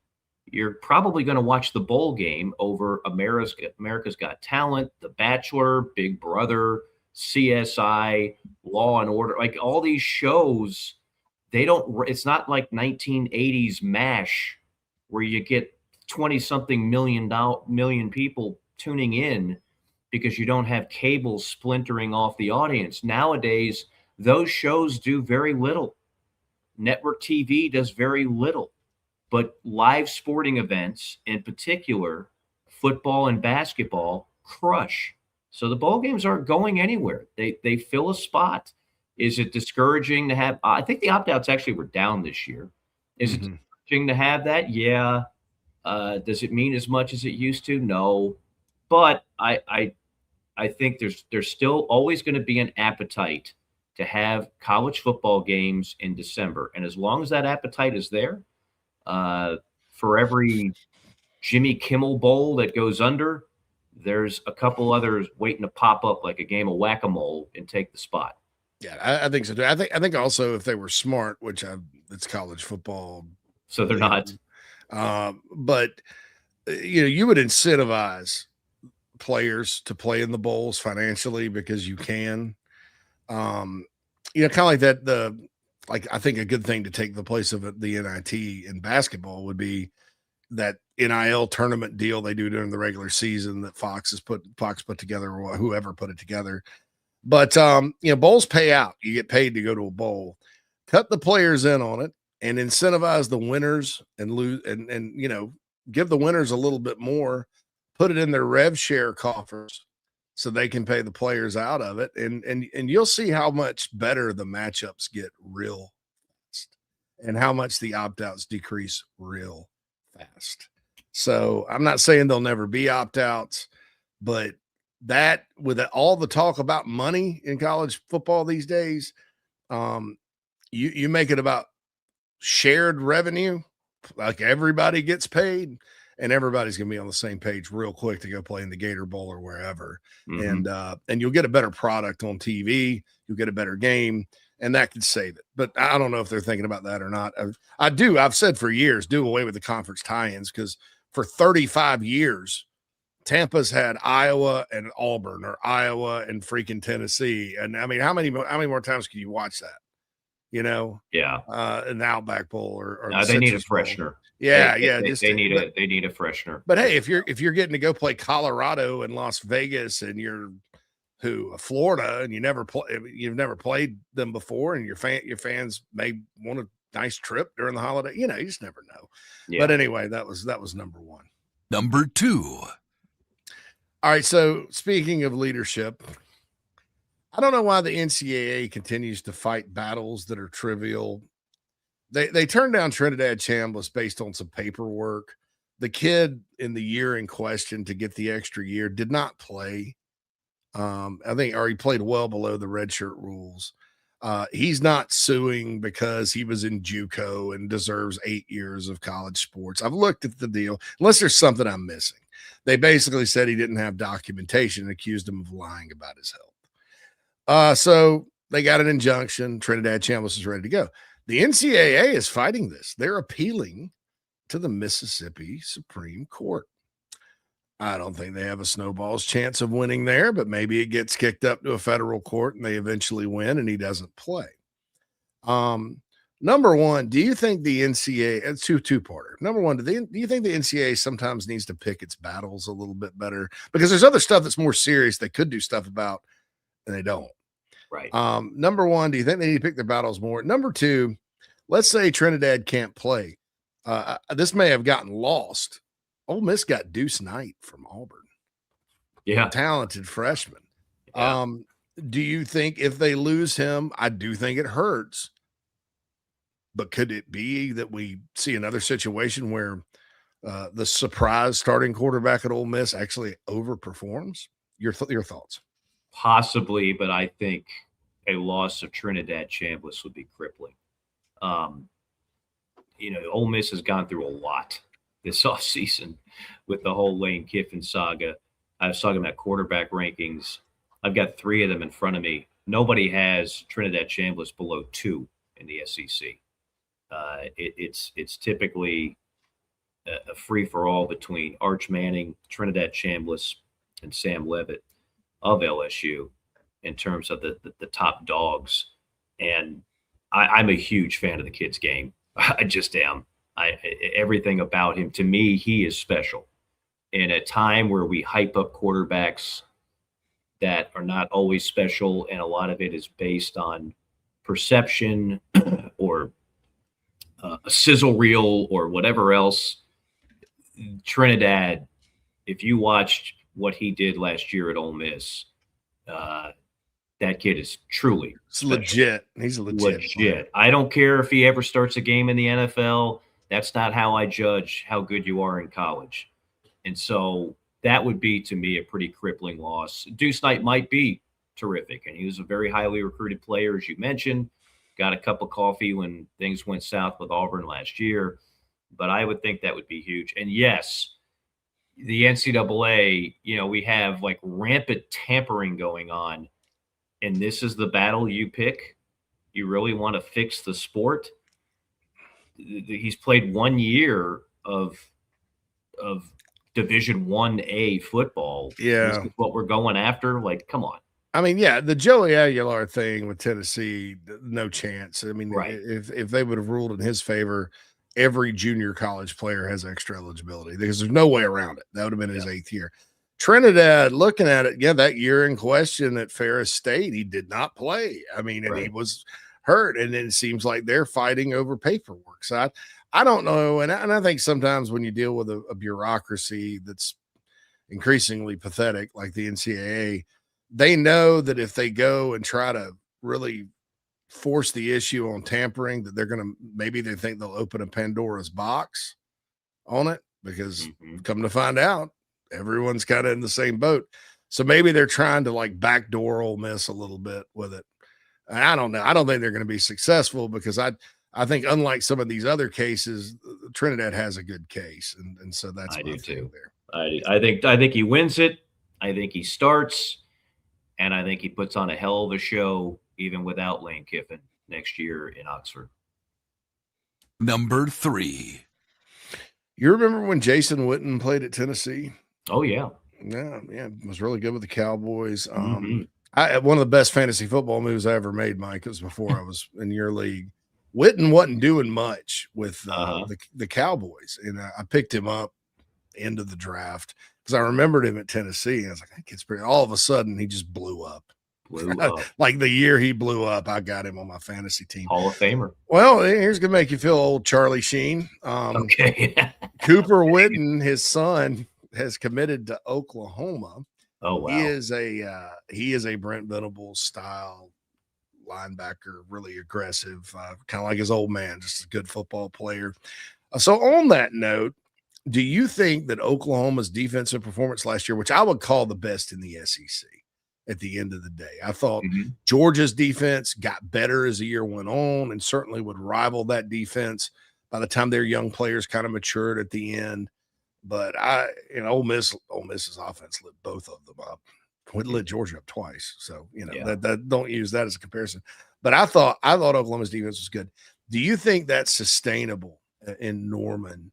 you're probably going to watch the bowl game over America's Got Talent, The Bachelor, Big Brother, CSI, Law and Order. Like all these shows, it's not like 1980s MASH where you get 20-something million people tuning in because you don't have cable splintering off the audience. Nowadays, those shows do very little. Network TV does very little. But live sporting events, in particular, football and basketball, crush. So the bowl games aren't going anywhere. They fill a spot. Is it discouraging to have? I think the opt-outs actually were down this year. Is it discouraging to have that? Yeah. Does it mean as much as it used to? No. But I think there's still always going to be an appetite to have college football games in December, and as long as that appetite is there. For every Jimmy Kimmel Bowl that goes under, there's a couple others waiting to pop up like a game of whack-a-mole and take the spot. Yeah, I think so too. I think also if they were smart, which it's college football, so they're not. But you would incentivize players to play in the bowls financially because you can. Kind of like that. I think a good thing to take the place of the NIT in basketball would be that NIL tournament deal they do during the regular season that Fox put together, or whoever put it together. But bowls pay out. You get paid to go to a bowl. Cut the players in on it and incentivize the winners and lose and give the winners a little bit more. Put it in their rev share coffers so they can pay the players out of it. And you'll see how much better the matchups get real fast and how much the opt-outs decrease real fast. So I'm not saying there'll never be opt-outs, but that with all the talk about money in college football these days, you make it about shared revenue, like everybody gets paid. And everybody's going to be on the same page real quick to go play in the Gator Bowl or wherever. And you'll get a better product on TV. You'll get a better game, and that could save it. But I don't know if they're thinking about that or not. I've said for years, do away with the conference tie-ins, because for 35 years, Tampa's had Iowa and Auburn, or Iowa and freaking Tennessee. And I mean, how many more times can you watch that? Yeah. An Outback Bowl or they need a freshener. Bowl. Yeah, they need a freshener. But hey, if you're getting to go play Colorado and Las Vegas, and you're Florida, and you've never played them before, and your fans may want a nice trip during the holiday, you just never know. Yeah. But anyway, that was number one. Number two. All right. So speaking of leadership, I don't know why the NCAA continues to fight battles that are trivial. They turned down Trinidad Chambliss based on some paperwork. The kid in the year in question to get the extra year did not play. He played well below the redshirt rules. He's not suing because he was in JUCO and deserves 8 years of college sports. I've looked at the deal, unless there's something I'm missing. They basically said he didn't have documentation and accused him of lying about his health. So they got an injunction. Trinidad Chambliss is ready to go. The NCAA is fighting this. They're appealing to the Mississippi Supreme Court. I don't think they have a snowball's chance of winning there, but maybe it gets kicked up to a federal court and they eventually win and he doesn't play. Number one, do you think the NCAA, it's two-parter. Number one, do you think the NCAA sometimes needs to pick its battles a little bit better? Because there's other stuff that's more serious they could do stuff about and they don't. Right. Number one, do you think they need to pick their battles more? Number two, let's say Trinidad can't play. This may have gotten lost. Ole Miss got Deuce Knight from Auburn. Yeah. Talented freshman. Yeah. Do you think if they lose him, I do think it hurts, but could it be that we see another situation where the surprise starting quarterback at Ole Miss actually overperforms? Your thoughts? Possibly, but I think a loss of Trinidad Chambliss would be crippling. Um, Ole Miss has gone through a lot this offseason with the whole Lane Kiffin saga. I was talking about quarterback rankings. I've got 3 of them in front of me. Nobody has Trinidad Chambliss below 2 in the SEC. It's typically a free for all between Arch Manning, Trinidad Chambliss, and Sam Leavitt of LSU in terms of the top dogs. And I'm a huge fan of the kid's game. I just am. Everything about him, to me, he is special. In a time where we hype up quarterbacks that are not always special, and a lot of it is based on perception or a sizzle reel or whatever else. Trinidad, if you watched what he did last year at Ole Miss, that kid is truly legit. He's a legit player. I don't care if he ever starts a game in the NFL. That's not how I judge how good you are in college. And so that would be, to me, a pretty crippling loss. Deuce Knight might be terrific, and he was a very highly recruited player, as you mentioned. Got a cup of coffee when things went south with Auburn last year. But I would think that would be huge. And yes, the NCAA, we have like rampant tampering going on, and this is the battle you pick. You really want to fix the sport? He's played 1 year of Division 1A football. Yeah. This is what we're going after. Like, come on. I mean, yeah, the Joey Aguilar thing with Tennessee, no chance. I mean, Right. if they would have ruled in his favor, every junior college player has extra eligibility because there's no way around it. That would have been his 8th year. Trinidad, looking at it, that year in question at Ferris State, he did not play. I mean, and he was hurt, and it seems like they're fighting over paperwork. So I don't know, and I think sometimes when you deal with a bureaucracy that's increasingly pathetic, like the NCAA, they know that if they go and try to really force the issue on tampering, that they're going to, maybe they think they'll open a Pandora's box on it, because come to find out, everyone's kind of in the same boat. So maybe they're trying to like backdoor Ole Miss a little bit with it. And I don't know. I don't think they're going to be successful, because I think unlike some of these other cases, Trinidad has a good case. And so that's I what do too. There. I think he wins it. I think he starts, and I think he puts on a hell of a show even without Lane Kiffin next year in Oxford. Number 3. You remember when Jason Witten played at Tennessee? Oh, yeah. Yeah, was really good with the Cowboys. One of the best fantasy football moves I ever made, Mike, was before I was in your league. Witten wasn't doing much with the Cowboys, and I picked him up end of the draft because I remembered him at Tennessee. And I was like, that kid's pretty. All of a sudden, he just blew up. Like the year he blew up, I got him on my fantasy team. Hall of Famer. Well, here's gonna make you feel old, Charlie Sheen. Okay. Cooper Witten, his son, has committed to Oklahoma. Oh wow. He is a Brent Venables style linebacker, really aggressive, kind of like his old man, just a good football player. So on that note, do you think that Oklahoma's defensive performance last year, which I would call the best in the SEC at the end of the day, I thought Georgia's defense got better as the year went on and certainly would rival that defense by the time their young players kind of matured at the end. But Ole Miss's offense lit both of them up. We lit Georgia up twice. So, that don't use that as a comparison. But I thought Oklahoma's defense was good. Do you think that's sustainable in Norman?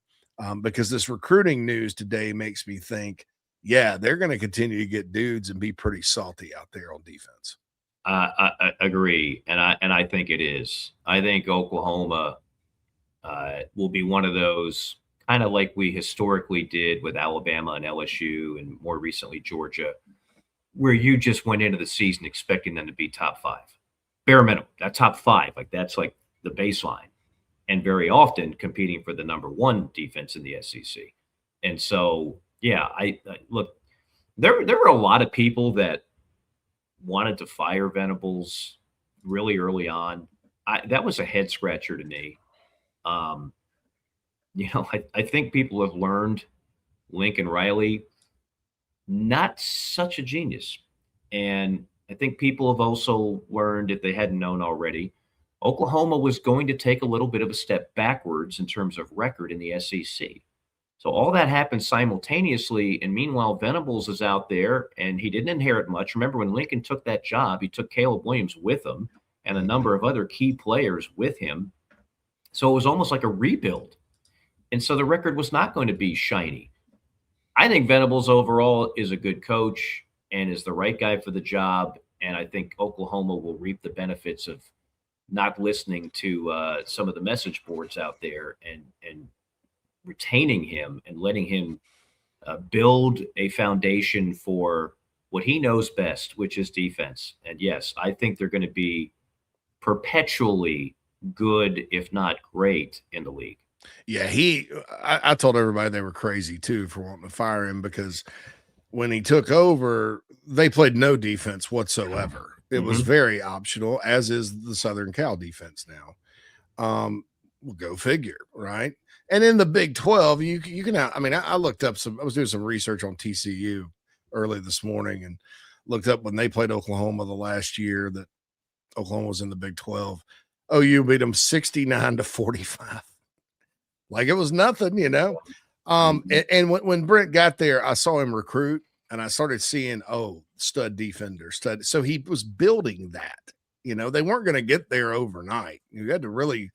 Because this recruiting news today makes me think, they're going to continue to get dudes and be pretty salty out there on defense. I agree, and I think it is. I think Oklahoma will be one of those, kind of like we historically did with Alabama and LSU, and more recently Georgia, where you just went into the season expecting them to be top 5, bare minimum. That top 5, like that's like the baseline, and very often competing for the number 1 defense in the SEC. And so, I look, there were a lot of people that wanted to fire Venables really early on. That was a head scratcher to me. Um, I think people have learned Lincoln Riley, not such a genius. And I think people have also learned, if they hadn't known already, Oklahoma was going to take a little bit of a step backwards in terms of record in the SEC. So all that happened simultaneously. And meanwhile, Venables is out there and he didn't inherit much. Remember, when Lincoln took that job, he took Caleb Williams with him and a number of other key players with him. So it was almost like a rebuild. And so the record was not going to be shiny. I think Venables overall is a good coach and is the right guy for the job. And I think Oklahoma will reap the benefits of not listening to some of the message boards out there and retaining him and letting him build a foundation for what he knows best, which is defense. And yes, I think they're going to be perpetually good, if not great, in the league. Yeah, I told everybody they were crazy too for wanting to fire him, because when he took over, they played no defense whatsoever. It was very optional, as is the Southern Cal defense now. Well, go figure, right? And in the Big 12, you can, I mean, I looked up I was doing some research on TCU early this morning and looked up when they played Oklahoma the last year that Oklahoma was in the Big 12. OU beat them 69-45. Like it was nothing, And when Brent got there, I saw him recruit and I started seeing, stud defender, stud. So he was building that, they weren't going to get there overnight. You had to really,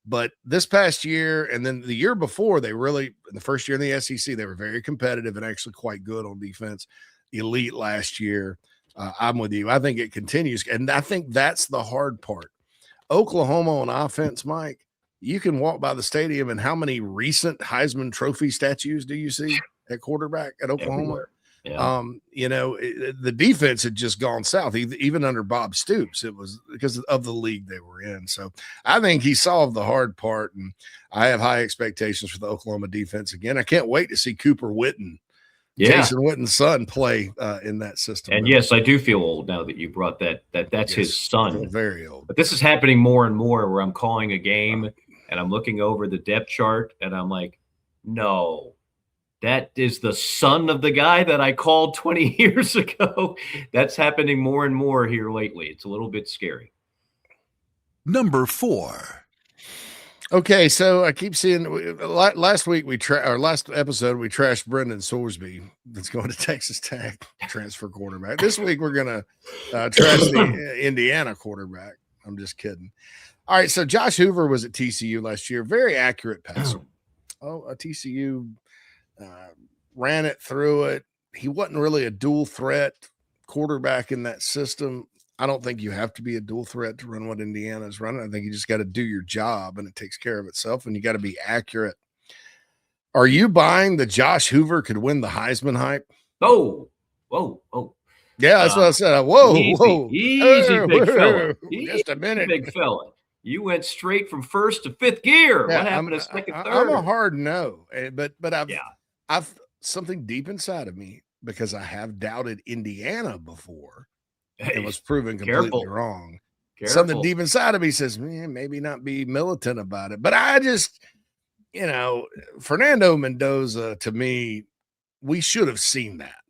but this past year and then the year before, they really, in the first year in the SEC, they were very competitive and actually quite good on defense. Elite last year. I'm with you. I think it continues. And I think that's the hard part. Oklahoma on offense, Mike, you can walk by the stadium and how many recent Heisman Trophy statues do you see at quarterback at Oklahoma? Yeah. The defense had just gone south, even under Bob Stoops. It was because of the league they were in. So I think he solved the hard part, and I have high expectations for the Oklahoma defense again. I can't wait to see Cooper Witten, Jason Witten's son, play in that system. And yes, I do feel old now that you brought that's his son. Very old. But this is happening more and more where I'm calling a game and I'm looking over the depth chart and I'm like, no, that is the son of the guy that I called 20 years ago. That's happening more and more here lately. It's a little bit scary. Number 4. Okay, so I keep seeing last week last episode we trashed Brendan Sorsby that's going to Texas Tech, transfer quarterback. This week we're gonna trash the Indiana quarterback. I'm just kidding. All right, so Josh Hoover was at TCU last year, very accurate passer. TCU ran it through it. He wasn't really a dual threat quarterback in that system. I don't think you have to be a dual threat to run what Indiana's running. I think you just got to do your job and it takes care of itself, and you got to be accurate. Are you buying the Josh Hoover could win the Heisman hype? Whoa. Yeah, that's what I said. Whoa. Easy, big fella. Just a minute. Big fella. You went straight from first to fifth gear. What happened to second, third? I'm a hard no, but I've something deep inside of me, because I have doubted Indiana before. It was proven completely wrong. Something deep inside of me says, maybe not be militant about it. But I just, Fernando Mendoza, to me, we should have seen that,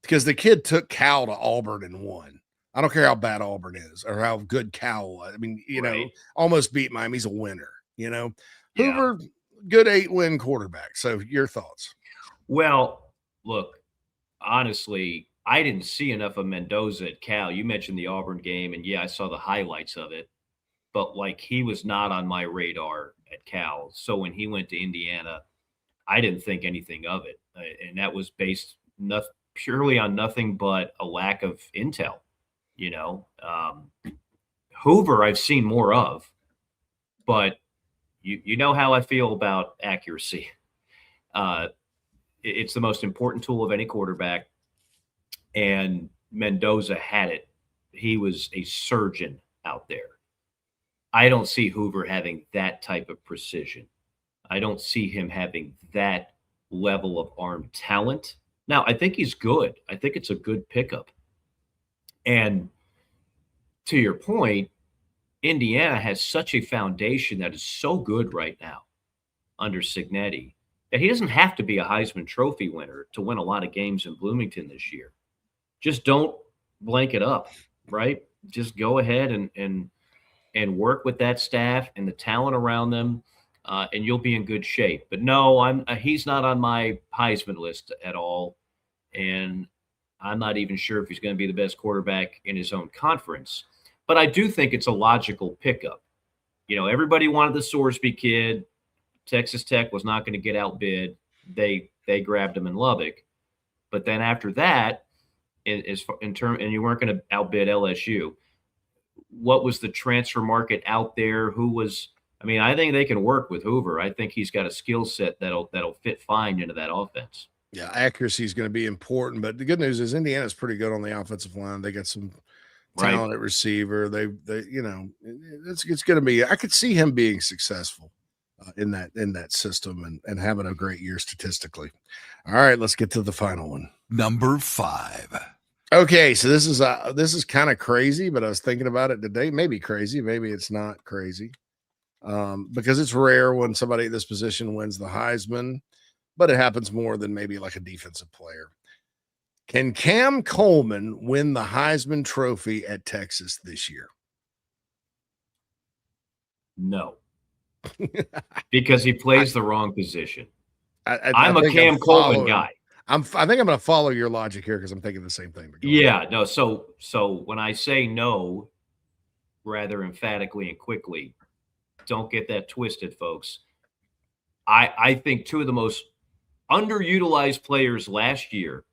because the kid took Cal to Auburn and won. I don't care how bad Auburn is or how good Cal was. I mean, almost beat Miami. He's a winner, Hoover, good 8-win quarterback. So your thoughts? Well, look, honestly, I didn't see enough of Mendoza at Cal. You mentioned the Auburn game, and I saw the highlights of it, but he was not on my radar at Cal. So when he went to Indiana, I didn't think anything of it. And that was based purely on nothing but a lack of intel. Hoover I've seen more of, but you know how I feel about accuracy. It's the most important tool of any quarterback. And Mendoza had it. He was a surgeon out there. I don't see Hoover having that type of precision. I don't see him having that level of arm talent. Now, I think he's good. I think it's a good pickup. And to your point, Indiana has such a foundation that is so good right now under Cignetti that he doesn't have to be a Heisman Trophy winner to win a lot of games in Bloomington this year. Just don't blank it up, right? Just go ahead and work with that staff and the talent around them, and you'll be in good shape. But no, he's not on my Heisman list at all, and I'm not even sure if he's going to be the best quarterback in his own conference. But I do think it's a logical pickup. Everybody wanted the Sorsby kid. Texas Tech was not going to get outbid. They grabbed him in Lubbock, but then after that, and you weren't going to outbid LSU. What was the transfer market out there? I think they can work with Hoover. I think he's got a skill set that'll fit fine into that offense. Yeah, accuracy is going to be important, but the good news is Indiana's pretty good on the offensive line. They got some talent at receiver. They it's going to be. I could see him being successful in that system and having a great year statistically. All right, let's get to the final one. Number 5. Okay, so this is kind of crazy, but I was thinking about it today. Maybe crazy, maybe it's not crazy, because it's rare when somebody at this position wins the Heisman, but it happens more than maybe like a defensive player. Can Cam Coleman win the Heisman Trophy at Texas this year? No, because he plays the wrong position. I'm a Cam Coleman guy. I think I'm going to follow your logic here because I'm thinking the same thing. Yeah, no. So when I say no, rather emphatically and quickly, don't get that twisted, folks. I think two of the most underutilized players last year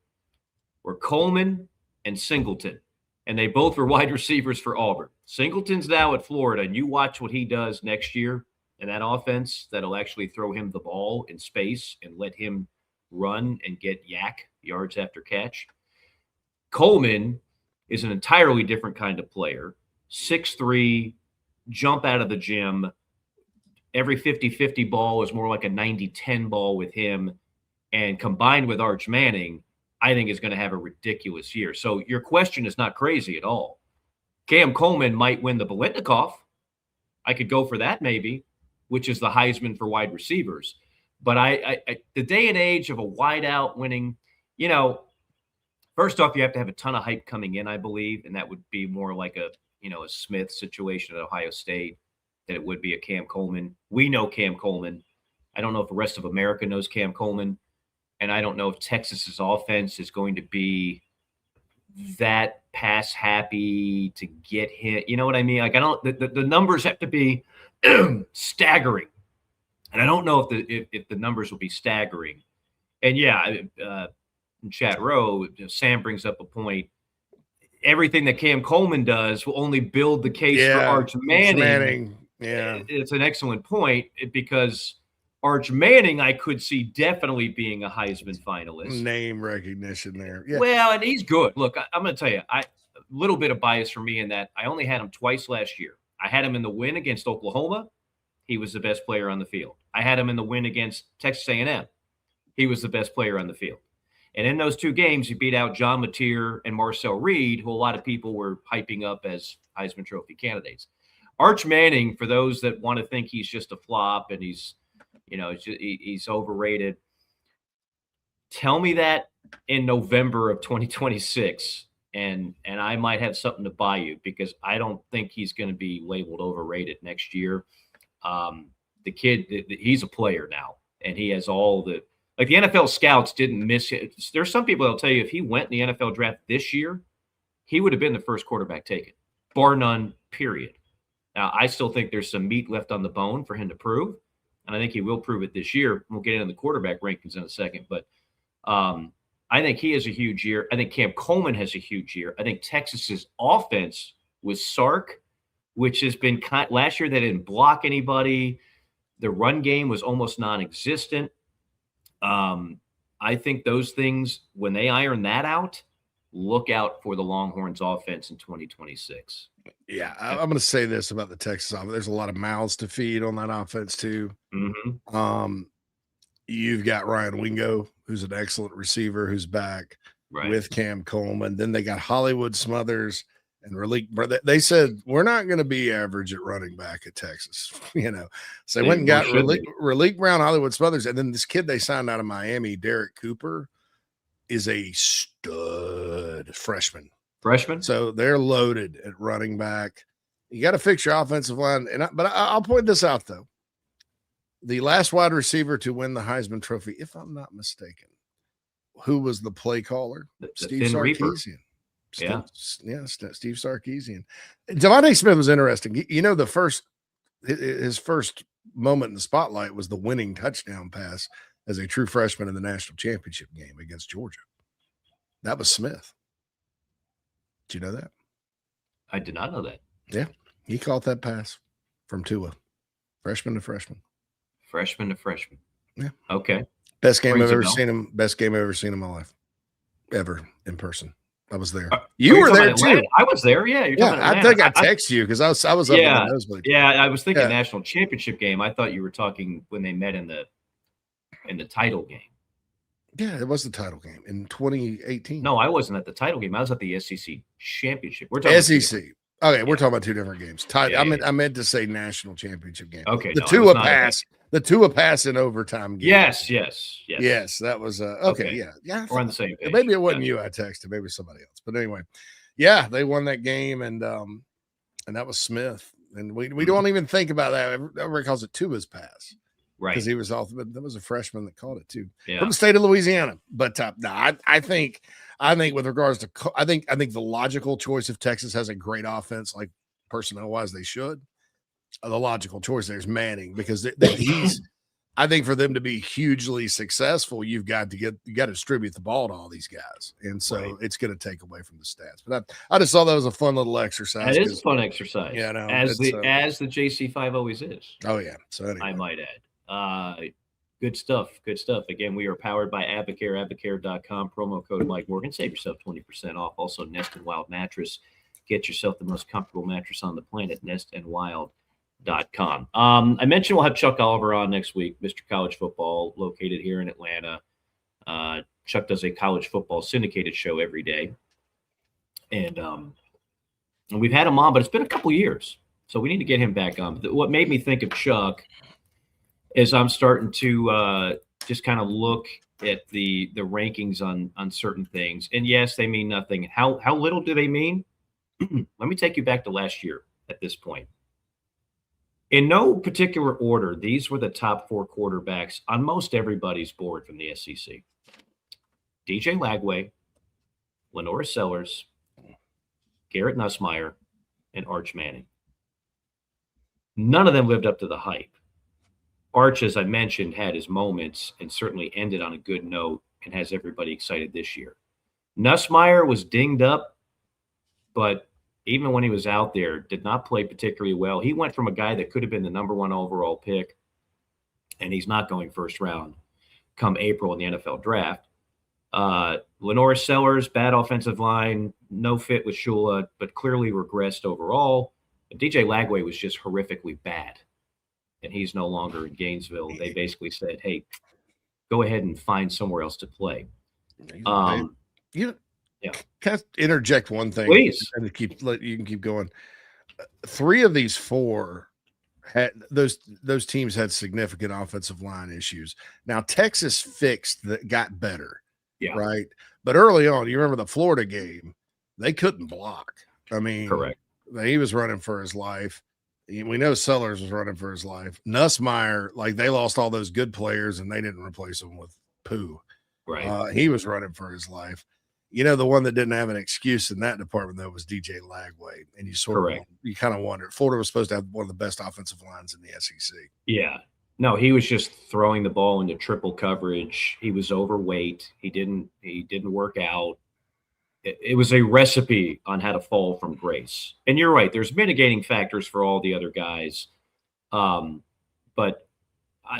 were Coleman and Singleton, and they both were wide receivers for Auburn. Singleton's now at Florida, and you watch what he does next year in that offense that'll actually throw him the ball in space and let him run and get yards after catch. Coleman is an entirely different kind of player. 6'3", jump out of the gym. Every 50-50 ball is more like a 90-10 ball with him. And combined with Arch Manning, I think is going to have a ridiculous year. So your question is not crazy at all. Cam Coleman might win the Biletnikoff. I could go for that maybe, which is the Heisman for wide receivers. But I the day and age of a wideout winning, first off, you have to have a ton of hype coming in, I believe, and that would be more like a Smith situation at Ohio State than it would be a Cam Coleman. We know Cam Coleman. I don't know if the rest of America knows Cam Coleman, and I don't know if Texas's offense is going to be that pass happy to get hit. You know what I mean? Like the numbers have to be staggering. And I don't know if the numbers will be staggering. And in chat row, Sam brings up a point. Everything that Cam Coleman does will only build the case for Arch Manning. Yeah, it's an excellent point because Arch Manning, I could see definitely being a Heisman finalist. Name recognition there. Yeah. Well, and he's good. Look, I'm going to tell you, a little bit of bias for me in that I only had him twice last year. I had him in the win against Oklahoma. He was the best player on the field. I had him in the win against Texas A&M. He was the best player on the field. And in those two games, he beat out John Mateer and Marcel Reed, who a lot of people were hyping up as Heisman Trophy candidates. Arch Manning, for those that want to think he's just a flop and he's overrated, tell me that in November of 2026, and I might have something to buy you because I don't think he's going to be labeled overrated next year. The kid, he's a player now, and he has all the NFL scouts didn't miss it. There's some people that'll tell you if he went in the NFL draft this year, he would have been the first quarterback taken, bar none, period. Now, I still think there's some meat left on the bone for him to prove, and I think he will prove it this year. We'll get into the quarterback rankings in a second, but I think he has a huge year. I think Cam Coleman has a huge year. I think Texas's offense with Sark, which has been last year they didn't block anybody. The run game was almost non-existent. I think those things, when they iron that out, look out for the Longhorns offense in 2026. Yeah, I'm going to say this about the Texas offense. There's a lot of mouths to feed on that offense too. Mm-hmm. You've got Ryan Wingo, who's an excellent receiver, who's back. with Cam Coleman. Then they got Hollywood Smothers and Raleek. They said, we're not going to be average at running back at Texas, So they went and got Raleek Brown, Hollywood Smothers. And then this kid they signed out of Miami, Derek Cooper, is a stud freshman. So they're loaded at running back. You got to fix your offensive line. But I'll point this out, though. The last wide receiver to win the Heisman Trophy, if I'm not mistaken, who was the play caller? Steve Sarkisian. Steve Sarkisian. Devontae Smith was interesting. His first moment in the spotlight was the winning touchdown pass as a true freshman in the national championship game against Georgia. That was Smith. Did you know that? I did not know that. Yeah, he caught that pass from Tua, freshman to freshman. Yeah. Okay. Best game I've ever seen him. Best game I've ever seen in my life, ever in person. I was there. You were there too. I was there. Yeah. I think I texted you because I was up in the nosebleed. Yeah, I was thinking national championship game. I thought you were talking when they met in the title game. Yeah, it was the title game in 2018. No, I wasn't at the title game. I was at the SEC championship. We're talking SEC. Okay, we're talking about two different games. I meant to say national championship game. Okay, the Tua pass. The Tua pass in overtime game. Yes. That was okay. Yeah. We're on the same page. Maybe it wasn't you I texted. Maybe somebody else. But anyway, yeah, they won that game, and that was Smith. And we don't even think about that. Everybody calls it Tua's pass, right? Because he was that was a freshman that called it too, yeah. From the state of Louisiana. But I think with regards to I think the logical choice if Texas has a great offense, like personnel wise, they should. The logical choice there is Manning because he's. I think for them to be hugely successful, you got to distribute the ball to all these guys, and so it's going to take away from the stats. But I just thought that was a fun little exercise. It is a fun exercise, as the JC5 always is. Oh yeah, so anyway. I might add, good stuff. Again, we are powered by Abacare, abacare.com. Promo code Mike Morgan, save yourself 20% off. Also, Nest and Wild mattress. Get yourself the most comfortable mattress on the planet. nestandwild.com. I mentioned we'll have Chuck Oliver on next week, Mr. College Football, located here in Atlanta. Chuck does a college football syndicated show every day. And we've had him on, but it's been a couple years. So we need to get him back on. What made me think of Chuck is I'm starting to just kind of look at the rankings on certain things. And yes, they mean nothing. How little do they mean? Let me take you back to last year at this point. In no particular order, these were the top 4 quarterbacks on most everybody's board from the SEC. DJ Lagway, Lenore Sellers, Garrett Nussmeier, and Arch Manning. None of them lived up to the hype. Arch, as I mentioned, had his moments and certainly ended on a good note and has everybody excited this year. Nussmeier was dinged up, but even when he was out there, did not play particularly well. He went from a guy that could have been the number 1 overall pick, and he's not going first round come April in the NFL draft. Lenore Sellers, bad offensive line, no fit with Shula, but clearly regressed overall. But DJ Lagway was just horrifically bad, and he's no longer in Gainesville. They basically said, hey, go ahead and find somewhere else to play. Can I interject one thing? Please. And you can keep going. 3 of these 4 had those teams had significant offensive line issues. Now Texas got better, right? But early on, you remember the Florida game, they couldn't block. I mean, correct. He was running for his life. We know Sellers was running for his life. Nussmeier, they lost all those good players and they didn't replace them with poo. Right. He was running for his life. The one that didn't have an excuse in that department, though, was DJ Lagway. And you kind of wonder. Florida was supposed to have one of the best offensive lines in the SEC. Yeah. No, he was just throwing the ball into triple coverage. He was overweight. He didn't work out. It was a recipe on how to fall from grace. And you're right. There's mitigating factors for all the other guys. But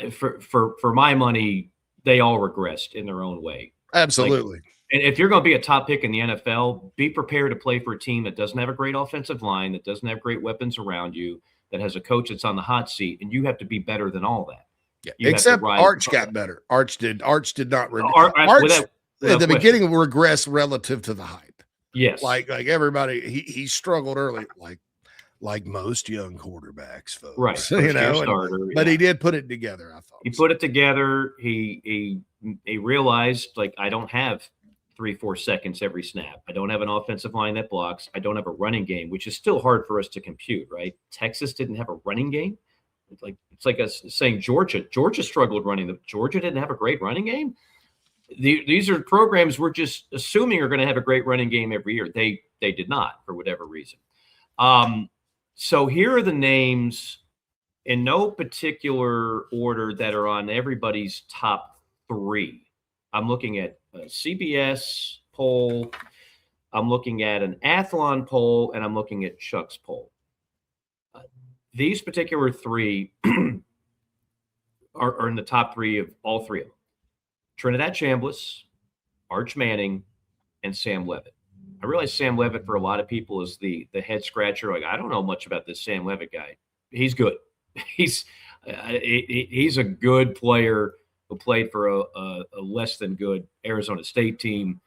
for my money, they all regressed in their own way. Absolutely. And if you're going to be a top pick in the NFL, be prepared to play for a team that doesn't have a great offensive line, that doesn't have great weapons around you, that has a coach that's on the hot seat, and you have to be better than all that. Yeah. Except Arch got better. Arch did not. at the beginning regressed relative to the hype. Yes. Like everybody, he struggled early, like most young quarterbacks, folks. Right. Starter, but he did put it together, I thought. He put it together. He realized, like, I don't have 3-4 seconds every snap. I don't have an offensive line that blocks. I don't have a running game, which is still hard for us to compute, right? Texas didn't have a running game. It's like us saying Georgia struggled running. Georgia didn't have a great running game. These are programs we're just assuming are going to have a great running game every year. They did not, for whatever reason. So here are the names in no particular order that are on everybody's top 3. I'm looking at a CBS poll. I'm looking at an Athlon poll, and I'm looking at Chuck's poll. These particular 3 are in the top 3 of all 3 of them. Trinidad Chambliss, Arch Manning, and Sam Levitt. I realize Sam Levitt for a lot of people is the head scratcher. Like, I don't know much about this Sam Levitt guy. He's good. He's a good player who played for a less than good Arizona State team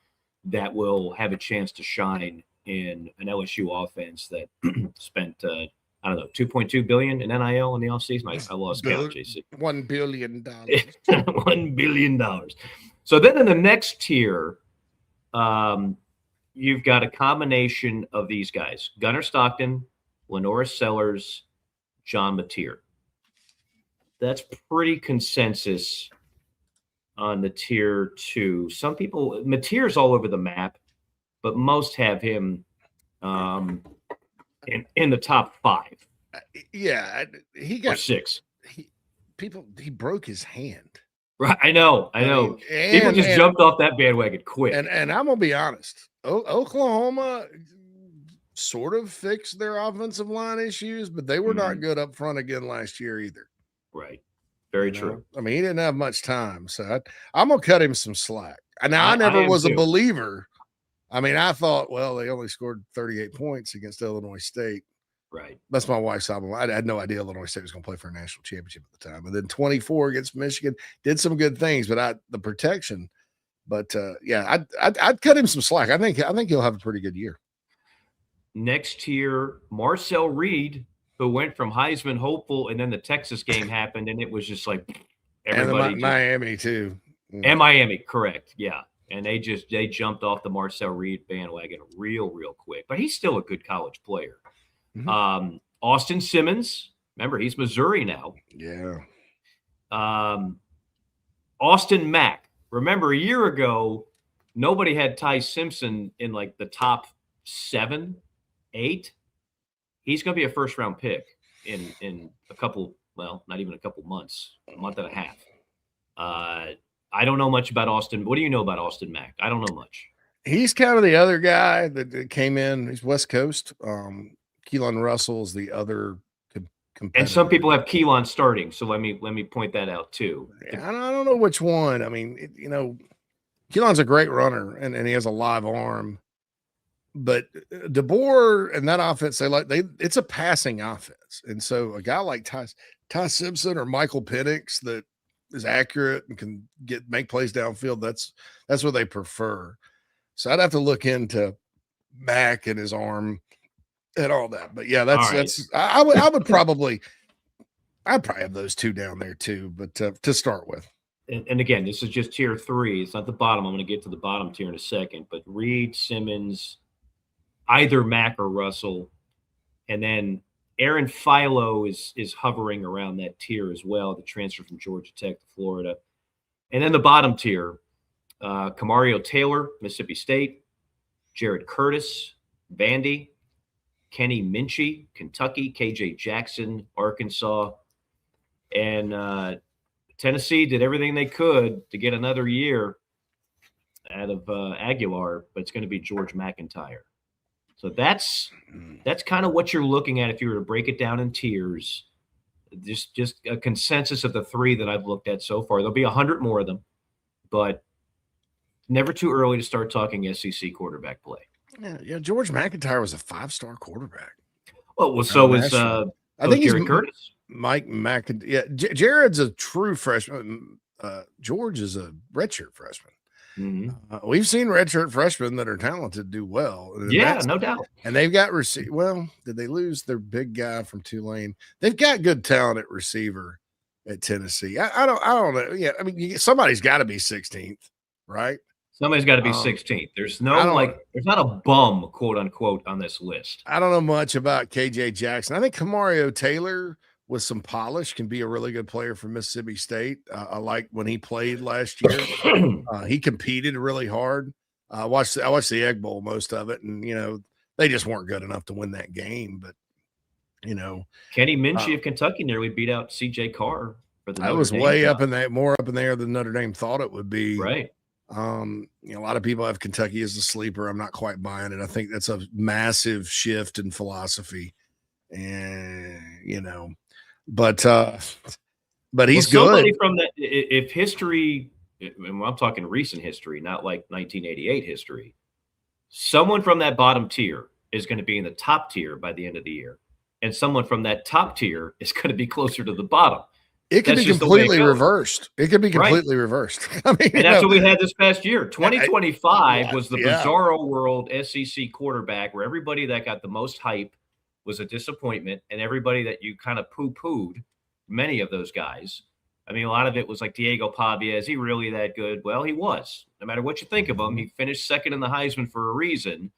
that will have a chance to shine in an LSU offense that spent I don't know, $2.2 billion in NIL in the offseason. I lost count, JC. $1 billion. $1 billion. So then in the next tier, you've got a combination of these guys: Gunnar Stockton, Lenora Sellers, John Mateer. That's pretty consensus on the tier 2. Some people, Mateer's all over the map, but most have him in the top 5. Yeah, he got or 6. He broke his hand. Right, I know. People just jumped off that bandwagon quick. And I'm gonna be honest, Oklahoma sort of fixed their offensive line issues, but they were not good up front again last year either. Right, very true. I mean, he didn't have much time, so I'm gonna cut him some slack. Now, I never was a believer. I mean, I thought, well, they only scored 38 points against Illinois State. Right. That's my wife's album. I had no idea Illinois State was going to play for a national championship at the time. And then 24 against Michigan, did some good things, but the protection. But yeah, I'd cut him some slack. I think he'll have a pretty good year. Next tier, Marcel Reed, who went from Heisman hopeful, and then the Texas game happened, and it was just like everybody. And Miami too. And Miami, correct. Yeah. And they jumped off the Marcel Reed bandwagon real quick. But he's still a good college player. Mm-hmm. Austin Simmons, remember, he's Missouri now. Yeah. Austin Mack. Remember, a year ago, nobody had Ty Simpson in like the top 7, 8. He's going to be a first-round pick in a couple, well, not even a couple months, a month and a half. I don't know much about Austin. What do you know about Austin Mack? I don't know much. He's kind of the other guy that came in. He's West Coast. Keelan Russell is the other competitor. And some people have Keelan starting, so let me point that out too. Yeah, I don't know which one. I mean, Keelan's a great runner and he has a live arm. But DeBoer and that offense, it's a passing offense. And so a guy like Ty Simpson or Michael Penix that is accurate and can make plays downfield, that's what they prefer. So I'd have to look into Mack and his arm and all that. But yeah, I'd probably have those 2 down there too, but to start with. And again, this is just tier 3. It's not the bottom. I'm going to get to the bottom tier in a second, but Reed, Simmons, either Mack or Russell, and then Aaron Philo is hovering around that tier as well, the transfer from Georgia Tech to Florida. And then the bottom tier, Camario Taylor, Mississippi State, Jared Curtis, Vandy, Kenny Minchie, Kentucky, KJ Jackson, Arkansas, and Tennessee did everything they could to get another year out of Aguilar, but it's going to be George McIntyre. So that's kind of what you're looking at if you were to break it down in tiers. Just a consensus of the 3 that I've looked at so far. There'll be 100 more of them, but never too early to start talking SEC quarterback play. Yeah. George McIntyre was a 5-star quarterback. Well, so was I think Jared Curtis. Mike McIntyre. Yeah, Jared's a true freshman. George is a redshirt freshman. We've seen redshirt freshmen that are talented do well. Yeah, no doubt. And they've got well, did they lose their big guy from Tulane? They've got good talent at receiver at Tennessee. I don't know. Yeah, I mean, somebody's got to be 16th, right? Somebody's got to be 16th. There's there's not a bum, quote unquote, on this list. I don't know much about KJ Jackson. I think Kamario Taylor with some polish can be a really good player for Mississippi State. I like when he played last year. He competed really hard. I watched the Egg Bowl, most of it, and they just weren't good enough to win that game. But Kenny Minchie of Kentucky nearly beat out CJ Carr for the. That was way up in that, more up in there than Notre Dame thought it would be. Right. A lot of people have Kentucky as a sleeper. I'm not quite buying it. I think that's a massive shift in philosophy, and but he's good. From that, if history, and I'm talking recent history, not like 1988 history, someone from that bottom tier is going to be in the top tier by the end of the year, and someone from that top tier is going to be closer to the bottom. It could be completely reversed. It could be completely reversed. I mean, and that's what we had this past year. 2025 was the bizarro world SEC quarterback where everybody that got the most hype was a disappointment, and everybody that you kind of poo-pooed, many of those guys. I mean, a lot of it was like Diego Pavia. Is he really that good? Well, he was. No matter what you think of him, he finished second in the Heisman for a reason.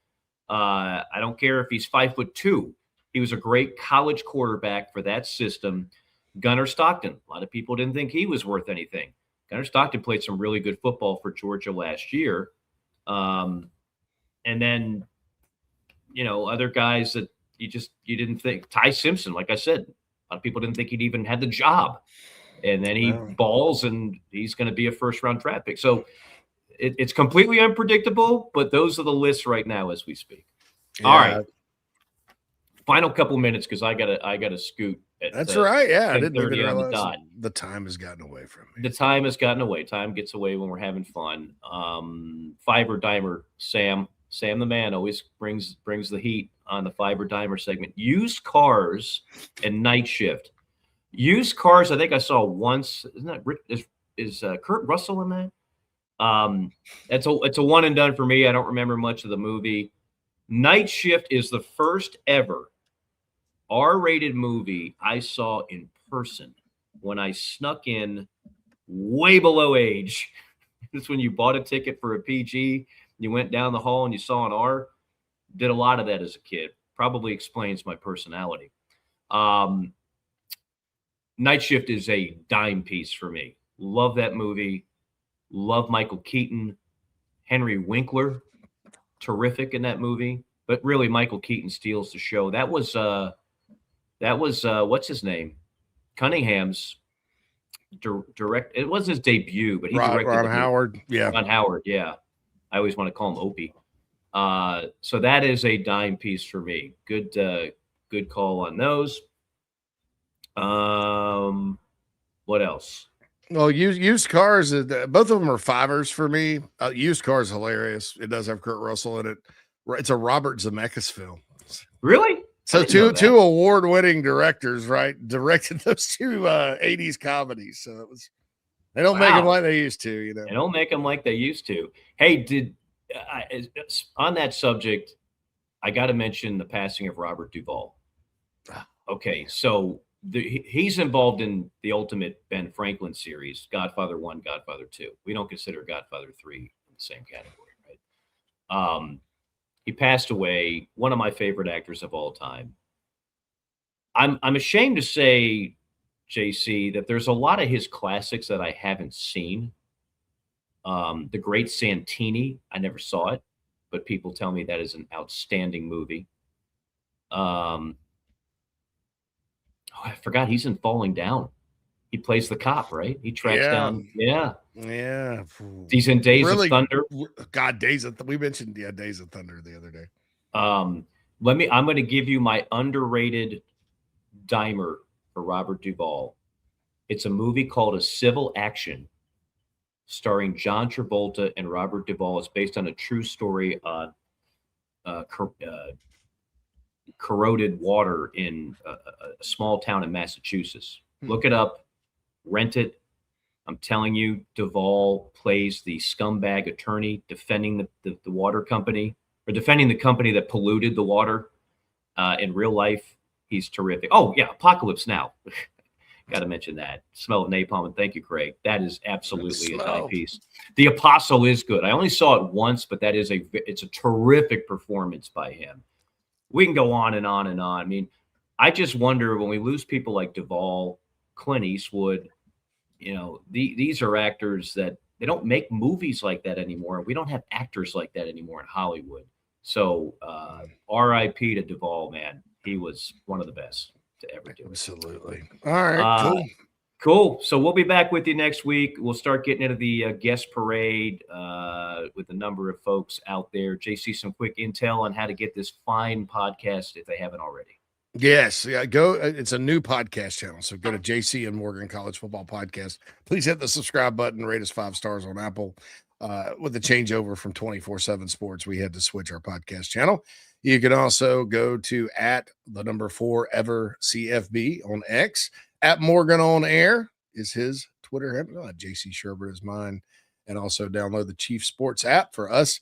I don't care if he's 5'2". He was a great college quarterback for that system. Gunnar Stockton. A lot of people didn't think he was worth anything. Gunnar Stockton played some really good football for Georgia last year. And then, other guys that you didn't think. Ty Simpson, like I said, a lot of people didn't think he'd even had the job. And then he balls, and he's going to be a first-round draft pick. So it's completely unpredictable, but those are the lists right now as we speak. Yeah. All right. Final couple minutes because I gotta scoot. That's right. Yeah, I didn't even realize the time has gotten away from me. The time has gotten away. Time gets away when we're having fun. Fiber Dimer Sam the man always brings the heat on the Fiber Dimer segment. Used cars and night shift. Used cars, I think I saw once. Isn't that is Kurt Russell in that? It's a one and done for me. I don't remember much of the movie. Night Shift is the first ever R-rated movie I saw in person when I snuck in way below age. It's when you bought a ticket for a PG, you went down the hall and you saw an R. Did a lot of that as a kid. Probably explains my personality. Night Shift is a dime piece for me. Love that movie. Love Michael Keaton. Henry Winkler, terrific in that movie. But really, Michael Keaton steals the show. That was what's his name? Cunningham's direct. It wasn't his debut, but he directed Ron Howard. Yeah, Ron Howard. Yeah, I always want to call him Opie. So that is a dime piece for me. Good call on those. What else? Well, used cars. Both of them are fivers for me. Used cars hilarious. It does have Kurt Russell in it. It's a Robert Zemeckis film. Really? So two award-winning directors, right, directed those two 80s comedies. So they don't make them like they used to, They don't make them like they used to. Hey, on that subject, I got to mention the passing of Robert Duvall. Okay, so he's involved in the ultimate Ben Franklin series, Godfather 1, Godfather 2. We don't consider Godfather 3 in the same category, right? He passed away, one of my favorite actors of all time. I'm ashamed to say, JC, that there's a lot of his classics that I haven't seen. The Great Santini, I never saw it, but people tell me that is an outstanding movie. I forgot he's in Falling Down. He plays the cop, right? He tracks down. Yeah. He's in Days of Thunder. God, we mentioned Days of Thunder the other day. I'm going to give you my underrated dimer for Robert Duvall. It's a movie called A Civil Action, starring John Travolta and Robert Duvall. It's based on a true story on corroded water in a small town in Massachusetts. Look it up, rent it. I'm telling you, Duvall plays the scumbag attorney defending the water company, or defending the company that polluted the water. In real life, he's terrific. Oh, yeah, Apocalypse Now. Got to mention that. Smell of Napalm, and thank you, Craig. That is absolutely a timepiece. The Apostle is good. I only saw it once, but it's a terrific performance by him. We can go on and on and on. I mean, I just wonder, when we lose people like Duvall, Clint Eastwood, these are actors that they don't make movies like that anymore. We don't have actors like that anymore in Hollywood. So R.I.P. to Duvall, man. He was one of the best to ever do it. Absolutely. All right, cool. Cool. So we'll be back with you next week. We'll start getting into the guest parade with a number of folks out there. JC, some quick intel on how to get this fine podcast if they haven't already. Yes, yeah, go. It's a new podcast channel, so go to JC and Morgan College Football Podcast. Please hit the subscribe button, rate us 5 stars on Apple. With the changeover from 24/7 Sports, we had to switch our podcast channel. You can also go to @4EverCFB on X. @Morgan on Air is his Twitter handle. JC Sherbert is mine, and also download the Chief Sports app for us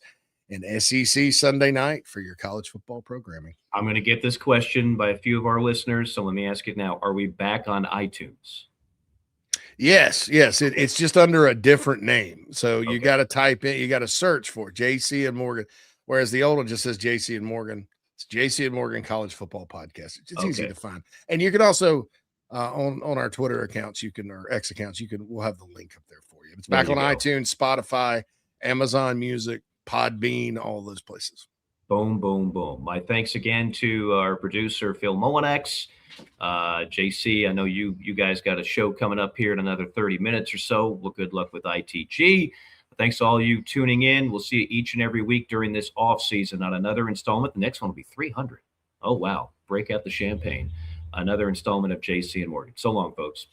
and SEC Sunday night for your college football programming. I'm going to get this question by a few of our listeners, so let me ask it now. Are we back on iTunes? Yes. It's just under a different name. So you got to type in, you got to search for JC and Morgan, whereas the old one just says JC and Morgan. It's JC and Morgan College Football Podcast. It's easy to find. And you can also, on our Twitter accounts, or X accounts, we'll have the link up there for you. It's back on iTunes, Spotify, Amazon Music, Podbean, all those places. Boom, boom, boom. My thanks again to our producer, Phil Molinex. JC, I know you guys got a show coming up here in another 30 minutes or so. Well, good luck with ITG. Thanks to all you tuning in. We'll see you each and every week during this off season on another installment. The next one will be 300. Oh, wow. Break out the champagne. Another installment of JC and Morgan. So long, folks.